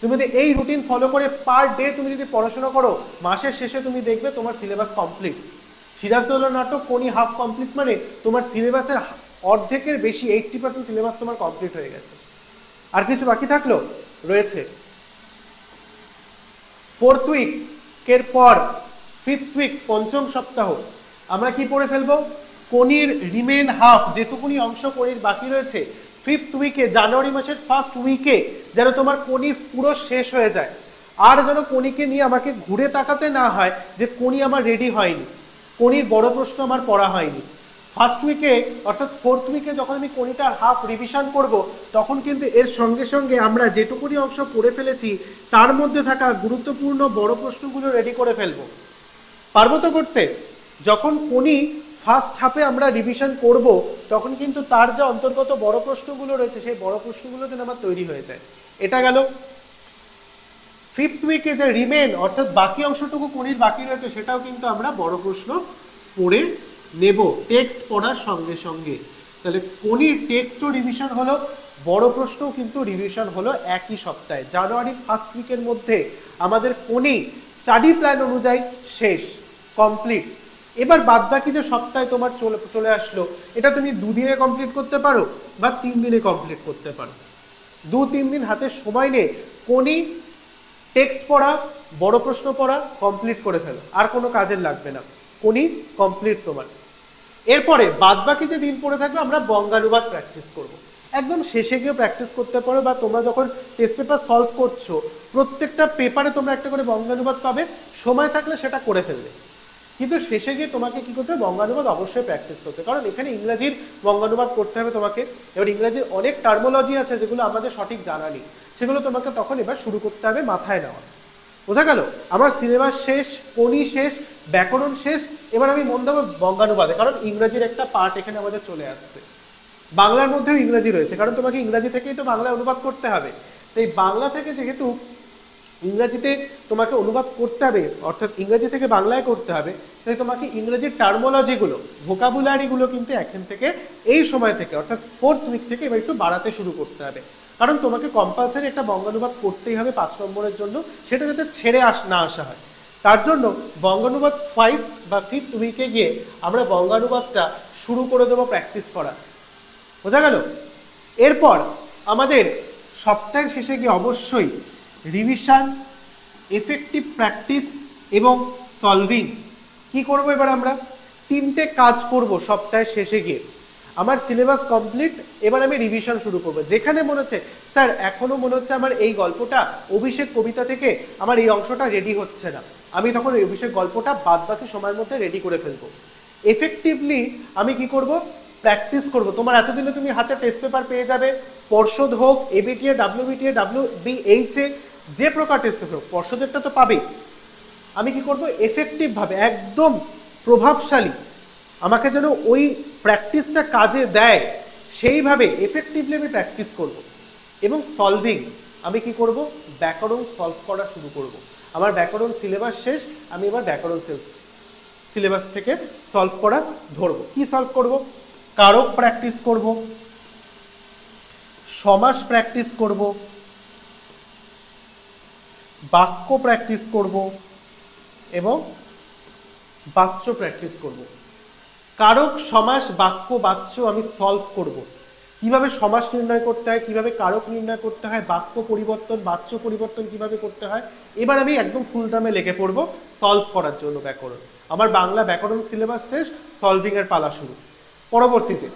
তুমি যদি এই রুটিন ফলো করে পার ডে তুমি যদি পড়াশোনা করো, মাসের শেষে তুমি দেখবে তোমার সিলেবাস কমপ্লিট। সিরাজদৌল্লা নাটক কোনি হাফ কমপ্লিট মানে তোমার সিলেবাসের অর্ধেকের বেশি 80% সিলেবাস তোমার কমপ্লিট হয়ে গেছে। আর কিছু বাকি থাকলো? রয়েছে 4th উইকের পর 5th উইক, পঞ্চম সপ্তাহ, আমরা কি পড়ে ফেলবো? কোনির রিমেন হাফ, যেটুকুনি অংশ কোনির বাকি রয়েছে 5th উইকে, জানুয়ারি মাসের 1st উইকে যেন তোমার কোনি পুরো শেষ হয়ে যায়। আর যেন কোনিকে নিয়ে আমাকে ঘুরে তাকাতে না হয় যে কোনি আমার রেডি হয়নি, কোনির বড় প্রশ্ন আমার পড়া হয়নি। 1st উইকে অর্থাৎ 4th উইকে যখন আমি কোনিটা হাফ রিভিশন করব, তখন কিন্তু এর সঙ্গে সঙ্গে আমরা যেটুকুনি অংশ পড়ে ফেলেছি তার মধ্যে থাকা গুরুত্বপূর্ণ বড় প্রশ্নগুলো রেডি করে ফেলবো। পারবো তো করতে? যখন কোনি ফার্স্ট হাফে আমরা রিভিশন করব, তখন কিন্তু তার যে অন্তর্গত বড় প্রশ্নগুলো রয়েছে সেই বড় প্রশ্নগুলো যেন আমার তৈরি হয়ে যায়। এটা গেল। 5th উইকে যে রিমেন অর্থাৎ বাকি অংশটুকু কোনির বাকি রয়েছে সেটাও কিন্তু আমরা বড় প্রশ্ন পড়ে নেব টেক্সট পড়ার সঙ্গে সঙ্গে। তাহলে কোনির টেক্সটও রিভিশন হলো, বড় প্রশ্নও কিন্তু রিভিশন হলো একই সপ্তাহে। জানুয়ারির 1st উইকের মধ্যে আমাদের কোনি স্টাডি প্ল্যান অনুযায়ী শেষ, কমপ্লিট। এবার বাদবাকি যে সপ্তাহে তোমার চলে আসলো, এটা তুমি 2 দিনে কমপ্লিট করতে পারো বা 3 দিনে কমপ্লিট করতে পারো। 2-3 দিন হাতে সময় নিয়ে কোনি টেক্সট পড়া, বড় প্রশ্ন পড়া কমপ্লিট করে ফেলো, আর কোনো কাজের লাগবে না, কোনি কমপ্লিট তোমার। এরপরে বাদবাকি যে দিন পড়ে থাকবে আমরা বঙ্গানুবাদ প্র্যাকটিস করব। একদম শেষে গিয়ে প্র্যাকটিস করতে পারো, বা তোমরা যখন টেস্ট পেপার সলভ করছো প্রত্যেকটা পেপারে তোমরা একটা করে বঙ্গানুবাদ পাবে, সময় থাকলে সেটা করে ফেলবে। কিন্তু শেষে গিয়ে তোমাকে কি করতে হবে? বঙ্গানুবাদ অবশ্যই প্র্যাকটিস করতে, কারণ এখানে ইংরাজির বঙ্গানুবাদ করতে হবে তোমাকে। এবার ইংরাজির অনেক টার্মোলজি আছে যেগুলো আমাদের সঠিক জানা নেই, সেগুলো তোমাকে তখন এবার শুরু করতে হবে মাথায় নেওয়া। বোঝা গেল? আমার সিলেবাস শেষ, কোনি শেষ, ব্যাকরণ শেষ, এবার আমি মন দেবো বঙ্গানুবাদে, কারণ ইংরাজির একটা পার্ট এখানে আমাদের চলে আসছে। বাংলার মধ্যেও ইংরাজি রয়েছে, কারণ তোমাকে ইংরাজি থেকেই তো বাংলায় অনুবাদ করতে হবে। তো এই বাংলা থেকে যেহেতু ইংরাজিতে তোমাকে অনুবাদ করতে হবে, অর্থাৎ ইংরাজি থেকে বাংলায় করতে হবে, তাই তোমাকে ইংরেজির টার্মোলজিগুলো, ভোকাবুলারিগুলো কিন্তু এখন থেকে এই সময় থেকে অর্থাৎ 4th উইক থেকে এবার একটু বাড়াতে শুরু করতে হবে। কারণ তোমাকে কম্পালসারি একটা বঙ্গানুবাদ করতেই হবে 5 নম্বরের জন্য, সেটা যাতে ছেড়ে না আসা হয়। তার জন্য বঙ্গানুবাদ 5 বা 5th উইকে গিয়ে আমরা বঙ্গানুবাদটা শুরু করে দেবো প্র্যাকটিস করা। বোঝা গেল? এরপর আমাদের সপ্তাহের শেষে গিয়ে অবশ্যই রিভিশন, এফেক্টিভ প্র্যাকটিস এবং সলভিং কি করব? এবার আমরা 3টে কাজ করব সপ্তাহের শেষে গিয়ে। আমার সিলেবাস কমপ্লিট, এবার আমি রিভিশন শুরু করবো। যেখানে মনে হচ্ছে স্যার এখনো মনে হচ্ছে আমার এই গল্পটা অভিষেক কবিতা থেকে আমার এই অংশটা রেডি হচ্ছে না, আমি তখন এই অভিষেক গল্পটা বাদ বাকি সময়ের মধ্যে রেডি করে ফেলবো। এফেক্টিভলি আমি কি করব, প্র্যাকটিস করব। তোমার এতদিনে তুমি হাতে টেস্ট পেপার পেয়ে যাবে, পর্ষদ হোক, এবিটিএ, ডাব্লিউবিটিএ, ডাব্লিউবিএইচএ, যে প্রকার টেস্ট পেপার হোক, পর্ষদেরটা তো পাবেই। আমি কি করব, এফেক্টিভভাবে একদম প্রভাবশালী, আমাকে যেন ওই প্র্যাকটিসটা কাজে দেয় সেইভাবে এফেক্টিভলি আমি প্র্যাকটিস করব। এবং সলভিং আমি কি করব, ব্যাকরণ সলভ করা শুরু করব। আমার ব্যাকরণ সিলেবাস শেষ, আমি এবার ব্যাকরণ সিলেবাস থেকে সলভ করা ধরবো। কি সলভ করব, কারক প্র্যাকটিস করব, সমাস প্র্যাকটিস করব, বাক্য প্র্যাকটিস করব এবং বাচ্য প্র্যাকটিস করব। কারক, সমাস, বাক্য, বাচ্য আমি সলভ করব। কিভাবে সমাস নির্ণয় করতে হয়, কিভাবে কারক নির্ণয় করতে হয়, বাক্য পরিবর্তন, বাচ্য পরিবর্তন কিভাবে করতে হয়, এবার আমি একদম ফুল দামে লেগে পড়বো সলভ করার জন্য ব্যাকরণ। আমার বাংলা ব্যাকরণ সিলেবাস শেষ, সলভিং এর পালা শুরু। পরবর্তীতে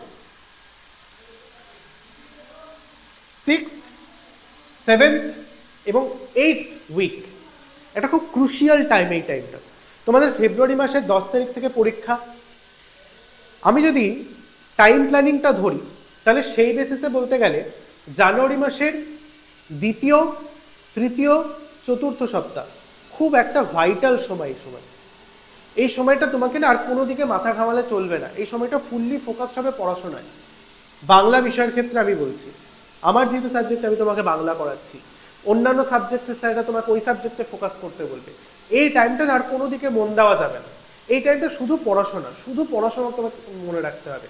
6th, 7th এবং 8th উইক, এটা খুব ক্রুশিয়াল টাইম। এই টাইমটা তোমাদের ফেব্রুয়ারি মাসের 10 তারিখ থেকে পরীক্ষা। আমি যদি টাইম প্ল্যানিংটা ধরি তাহলে সেই বেসিসে বলতে গেলে জানুয়ারি মাসের 2য়, 3য়, 4র্থ সপ্তাহ খুব একটা ভাইটাল সময়। এই সময়টা তোমাকে না আর কোনো দিকে মাথা ঘামালে চলবে না। এই সময়টা ফুললি ফোকাসড হবে পড়াশোনায়। বাংলা বিষয়ের ক্ষেত্রে আমি বলছি, আমার যেহেতু সাবজেক্ট, আমি তোমাকে বাংলা পড়াচ্ছি, অন্যান্য সাবজেক্টের স্যাররা তোমাকে ওই সাবজেক্টে ফোকাস করতে বলবে। এই টাইমটা আর কোনো দিকে মন দেওয়া যাবে না। এই টাইমটা শুধু পড়াশোনা তোমাকে মনে রাখতে হবে।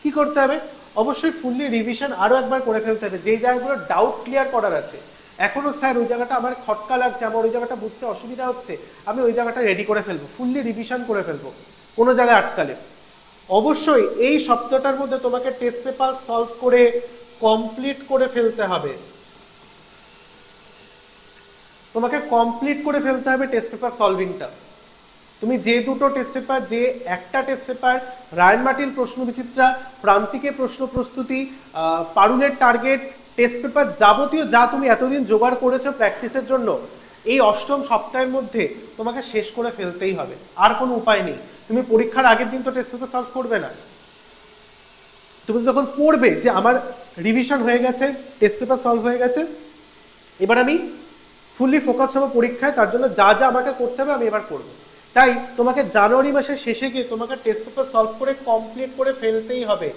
কি করতে হবে, অবশ্যই ফুললি রিভিশন আরও একবার করে ফেলতে হবে। যেই জায়গাগুলো ডাউট ক্লিয়ার করার আছে, এখনও স্যার ওই জায়গাটা আমার খটকা লাগছে, আমার ওই জায়গাটা বুঝতে অসুবিধা হচ্ছে, আমি ওই জায়গাটা রেডি করে ফেলবো, ফুললি রিভিশন করে ফেলবো কোনো জায়গায় আটকালে। অবশ্যই এই সপ্তাহটার মধ্যে তোমাকে টেস্ট পেপার সলভ করে কমপ্লিট করে ফেলতে হবে। তোমাকে কমপ্লিট করে ফেলতে হবে টেস্ট পেপার সলভিংটা। তুমি যে দুটো টেস্ট পেপার, যে একটা টেস্ট পেপার রায়ন মার্টিন প্রশ্ন বিচিত্রা, প্রান্তিকে প্রশ্ন প্রস্তুতি, পারুলের টার্গেট টেস্ট পেপার, যাবতীয় যা তুমি এতদিন জোগাড় করেছো প্র্যাকটিসের জন্য, এই 8ম সপ্তাহের মধ্যে তোমাকে শেষ করে ফেলতেই হবে। আর কোনো উপায় নেই। তুমি পরীক্ষার আগের দিন তো টেস্ট পেপার সলভ করবে না। তুমি যখন পড়বে যে আমার রিভিশন হয়ে গেছে, টেস্ট পেপার সলভ হয়ে গেছে, এবার আমি ফুললি ফোকাস হবো পরীক্ষায়, তার জন্য যা যা আমাকে করতে হবে আমি এবার করবো। তাই তোমাকে জানুয়ারি মাসের শেষে গিয়ে তোমাকে টেস্ট পেপার সলভ করে কমপ্লিট করে ফেলতেই হবে।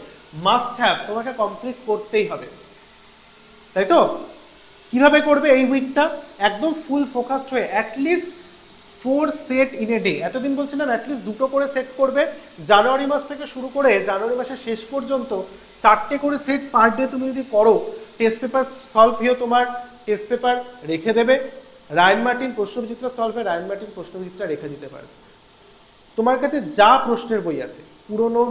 মাস্ট হ্যাভ, তোমাকে কমপ্লিট করতেই হবে, তাই তো? কিভাবে করবে এই উইকটা? একদম ফুল ফোকাসড হয়ে at least 4 set in a day. এতদিন বলছিলাম অ্যাটলিস্ট 2টো করে সেট করবে। জানুয়ারি মাস থেকে শুরু করে জানুয়ারি মাসের শেষ পর্যন্ত 4টে করে সেট পার ডে তুমি যদি করো, টেস্ট পেপার সলভ হয়ে তোমার টেস্ট পেপার রেখে দেবে। রায়ন মার্টিন প্রশ্নবিচিত্রা সলভে রায়ন মার্টিন প্রশ্নবিচিত্রা রেখে দিতে পারবে। তোমার কাছে যা প্রশ্নের বই আছে, পুরনো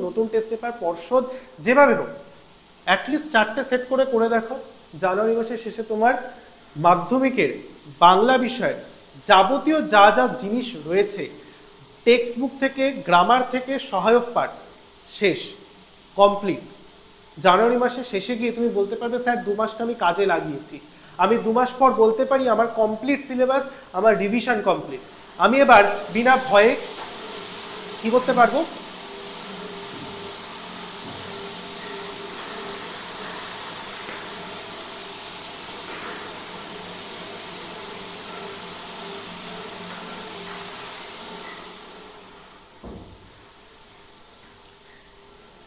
নতুন টেস্ট পেপার, পর্ষদ, যেভাবে হোক অ্যাটলিস্ট 4টে সেট করে দেখো। জানুয়ারি মাসের শেষে তোমার মাধ্যমিকের বাংলা বিষয়ের যাবতীয় যা যা জিনিস রয়েছে, টেক্সট বুক থেকে, গ্রামার থেকে, সহায়ক পাঠ শেষ, কমপ্লিট। জানুয়ারি মাসের শেষে গিয়ে তুমি বলতে পারবে স্যার 2 মাসটা আমি কাজে লাগিয়েছি। আমি 2 মাস পর বলতে পারি আমার কমপ্লিট সিলেবাস, আমার রিভিশন কমপ্লিট। আমি এবার বিনা ভয়ে কি করতে পারবো,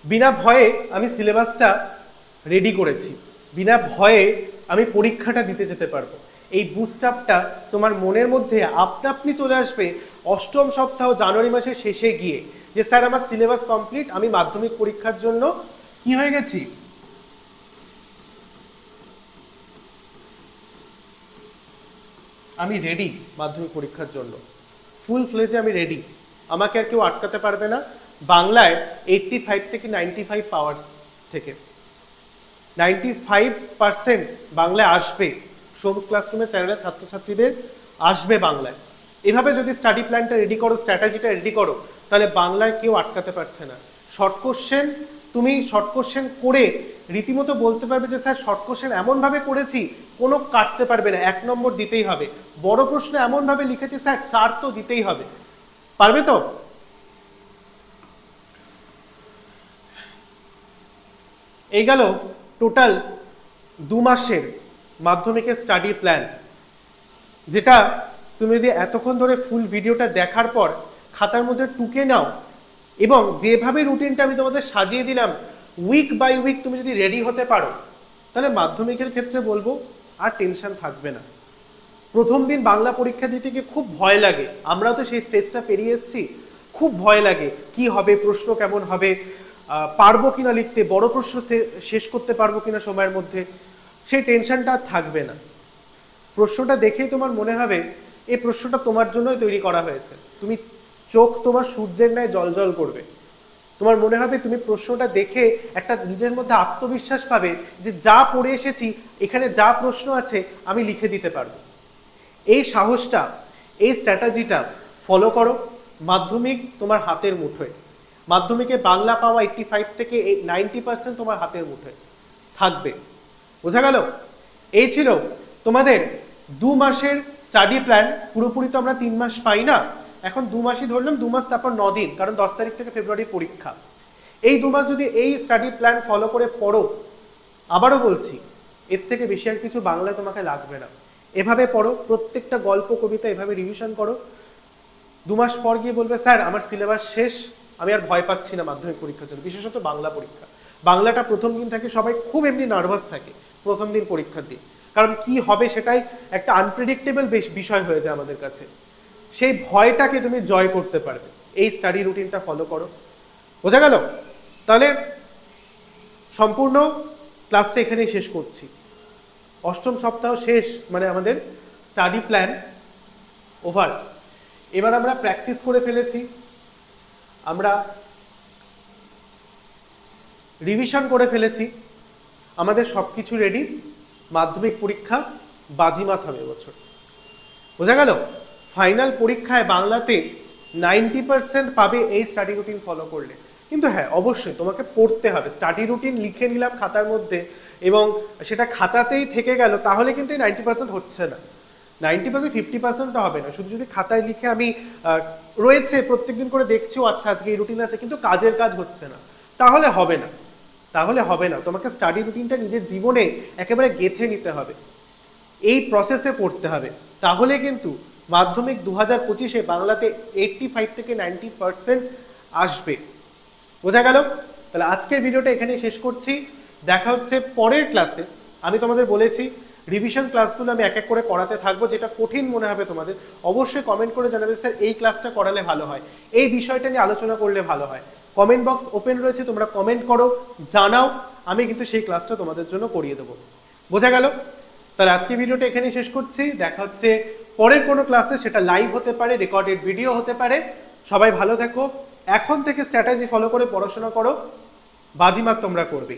বিনা ভয়ে আমি সিলেবাসটা রেডি করেছি, বিনা ভয়ে আমি পরীক্ষাটা দিতে যেতে পারবো। এই বুস্ট আপটা তোমার মনের মধ্যে আপনা আপনি চলে আসবে 8ম সপ্তাহ জানুয়ারি মাসের শেষে গিয়ে, যে স্যার আমার সিলেবাস কমপ্লিট, আমি মাধ্যমিক পরীক্ষার জন্য কি হয়ে গেছি, আমি রেডি। মাধ্যমিক পরীক্ষার জন্য ফুল ফ্লেজে আমি রেডি, আমাকে আর কেউ আটকাতে পারবে না। বাংলায় 85 থেকে 95 পাওয়ার থেকে 95% বাংলায় আসবে। সোমস ক্লাসরুমের চ্যানেলের ছাত্রছাত্রীদের আসবে বাংলায়। এভাবে যদি স্টাডি প্ল্যানটা রেডি করো, স্ট্র্যাটেজিটা রেডি করো, তাহলে বাংলায় কেউ আটকাতে পারছে না। শর্ট কোশ্চেন তুমি শর্ট কোশ্চেন করে রীতিমতো বলতে পারবে যে স্যার শর্ট কোশ্চেন এমনভাবে করেছি কোনো কাটতে পারবে না, 1 নম্বর দিতেই হবে। বড় প্রশ্ন এমনভাবে লিখেছি স্যার 4 তো দিতেই হবে, পারবে তো? এই গেল টোটাল 2 মাসের মাধ্যমিকের স্টাডি প্ল্যান, যেটা তুমি যদি এতক্ষণ ধরে ফুল ভিডিওটা দেখার পর খাতার মধ্যে টুকে নাও এবং যেভাবে রুটিনটা আমি তোমাদের সাজিয়ে দিলাম উইক বাই উইক তুমি যদি রেডি হতে পারো, তাহলে মাধ্যমিকের ক্ষেত্রে বলবো আর টেনশন থাকবে না। প্রথম দিন বাংলা পরীক্ষা দিতে গিয়ে খুব ভয় লাগে, আমরাও তো সেই স্টেজটা পেরিয়ে এসেছি, খুব ভয় লাগে কি হবে, প্রশ্ন কেমন হবে, পারবো কিনা লিখতে, বড় প্রশ্ন শেষ করতে পারবো কিনা সময়ের মধ্যে, সেই টেনশনটা আর থাকবে না। প্রশ্নটা দেখেই তোমার মনে হবে এই প্রশ্নটা তোমার জন্যই তৈরি করা হয়েছে, তুমি চোখ তোমার সূর্যের ন্যায় জ্বলজ্বল করবে, তোমার মনে হবে তুমি প্রশ্নটা দেখে একটা নিজের মধ্যে আত্মবিশ্বাস পাবে যে যা পড়ে এসেছি এখানে যা প্রশ্ন আছে আমি লিখে দিতে পারবো। এই সাহসটা, এই স্ট্র্যাটেজিটা ফলো করো, মাধ্যমিক তোমার হাতের মুঠোয়। মাধ্যমিকে বাংলা পাওয়া 85 থেকে 90% তোমার হাতের মুঠোয় থাকবে। বোঝা গেল? এই ছিল তোমাদের 2 মাসের স্টাডি প্ল্যান। পুরোপুরি তো আমরা 3 মাস পাই না, এখন 2 মাসই ধরলাম, 2 মাস তারপর 9 দিন, কারণ 10 তারিখ থেকে ফেব্রুয়ারি পরীক্ষা। এই 2 মাস যদি এই স্টাডি প্ল্যান ফলো করে পড়ো, আবারও বলছি এর থেকে বেশি আর কিছু বাংলায় তোমাকে লাগবে না। এভাবে পড়ো, প্রত্যেকটা গল্প কবিতা এভাবে রিভিশন করো। 2 মাস পর গিয়ে বলবে স্যার আমার সিলেবাস শেষ, আমি আর ভয় পাচ্ছি না মাধ্যমিক পরীক্ষার জন্য, বিশেষত বাংলা পরীক্ষা। বাংলাটা প্রথম দিন থাকে সবাই খুব এমনি নার্ভাস থাকে প্রথম দিন পরীক্ষার দিন, কারণ কি হবে সেটাই একটা আনপ্রেডিক্টেবল বিষয় হয়ে যায় আমাদের কাছে। সেই ভয়টাকে তুমি জয় করতে পারবে এই স্টাডি রুটিনটা ফলো করো। বোঝা গেল? তাহলে সম্পূর্ণ ক্লাসটা এখানেই শেষ করছি। 8ম সপ্তাহ শেষ, মানে আমাদের স্টাডি প্ল্যান ওভার। এবার আমরা প্র্যাকটিস করে ফেলেছি, আমরা রিভিশন করে ফেলেছি, আমাদের সব কিছু রেডি। মাধ্যমিক পরীক্ষা বাজিমাত হবে এবছর। বোঝা গেল? ফাইনাল পরীক্ষায় বাংলাতে 90% পাবে এই স্টাডি রুটিন ফলো করলে। কিন্তু হ্যাঁ, অবশ্যই তোমাকে পড়তে হবে। স্টাডি রুটিন লিখে নিলাম খাতার মধ্যে এবং সেটা খাতাতেই থেকে গেল, তাহলে কিন্তু এই 90% হচ্ছে না। 90% 50%ও হবে না। শুধু যদি খাতায় লিখে আমি রয়েছে প্রত্যেকদিন করে দেখছিও, আচ্ছা আজকে এই রুটিন আছে, কিন্তু কাজের কাজ হচ্ছে না, তাহলে হবে না। তাহলে হবে না, তোমাকে স্টাডি রুটিনটা নিজের জীবনে একেবারে গেঁথে নিতে হবে, এই প্রসেসে পড়তে হবে। তাহলে কিন্তু মাধ্যমিক 2025-এ বাংলাতে 85 থেকে 90% আসবে। বোঝা গেল? তাহলে আজকের ভিডিওটা এখানেই শেষ করছি, দেখা হচ্ছে পরের ক্লাসে। আমি তোমাদের বলেছি রিভিশন ক্লাসগুলো আমি এক এক করে করাতে থাকবো, যেটা কঠিন মনে হবে তোমাদের অবশ্যই কমেন্ট করে জানাবে স্যার এই ক্লাসটা করালে ভালো হয়, এই বিষয়টা নিয়ে আলোচনা করলে ভালো হয়। কমেন্ট বক্স ওপেন রয়েছে, তোমরা কমেন্ট করো, জানাও, আমি কিন্তু সেই ক্লাসটা তোমাদের জন্য করিয়ে দেবো। বোঝা গেল? তাহলে আজকে ভিডিওটা এখানেই শেষ করছি, দেখা হচ্ছে পরের কোনো ক্লাসে, সেটা লাইভ হতে পারে, রেকর্ডেড ভিডিও হতে পারে। সবাই ভালো থেকো, এখন থেকে স্ট্র্যাটেজি ফলো করে পড়াশোনা করো, বাজিমাত তোমরা করবে।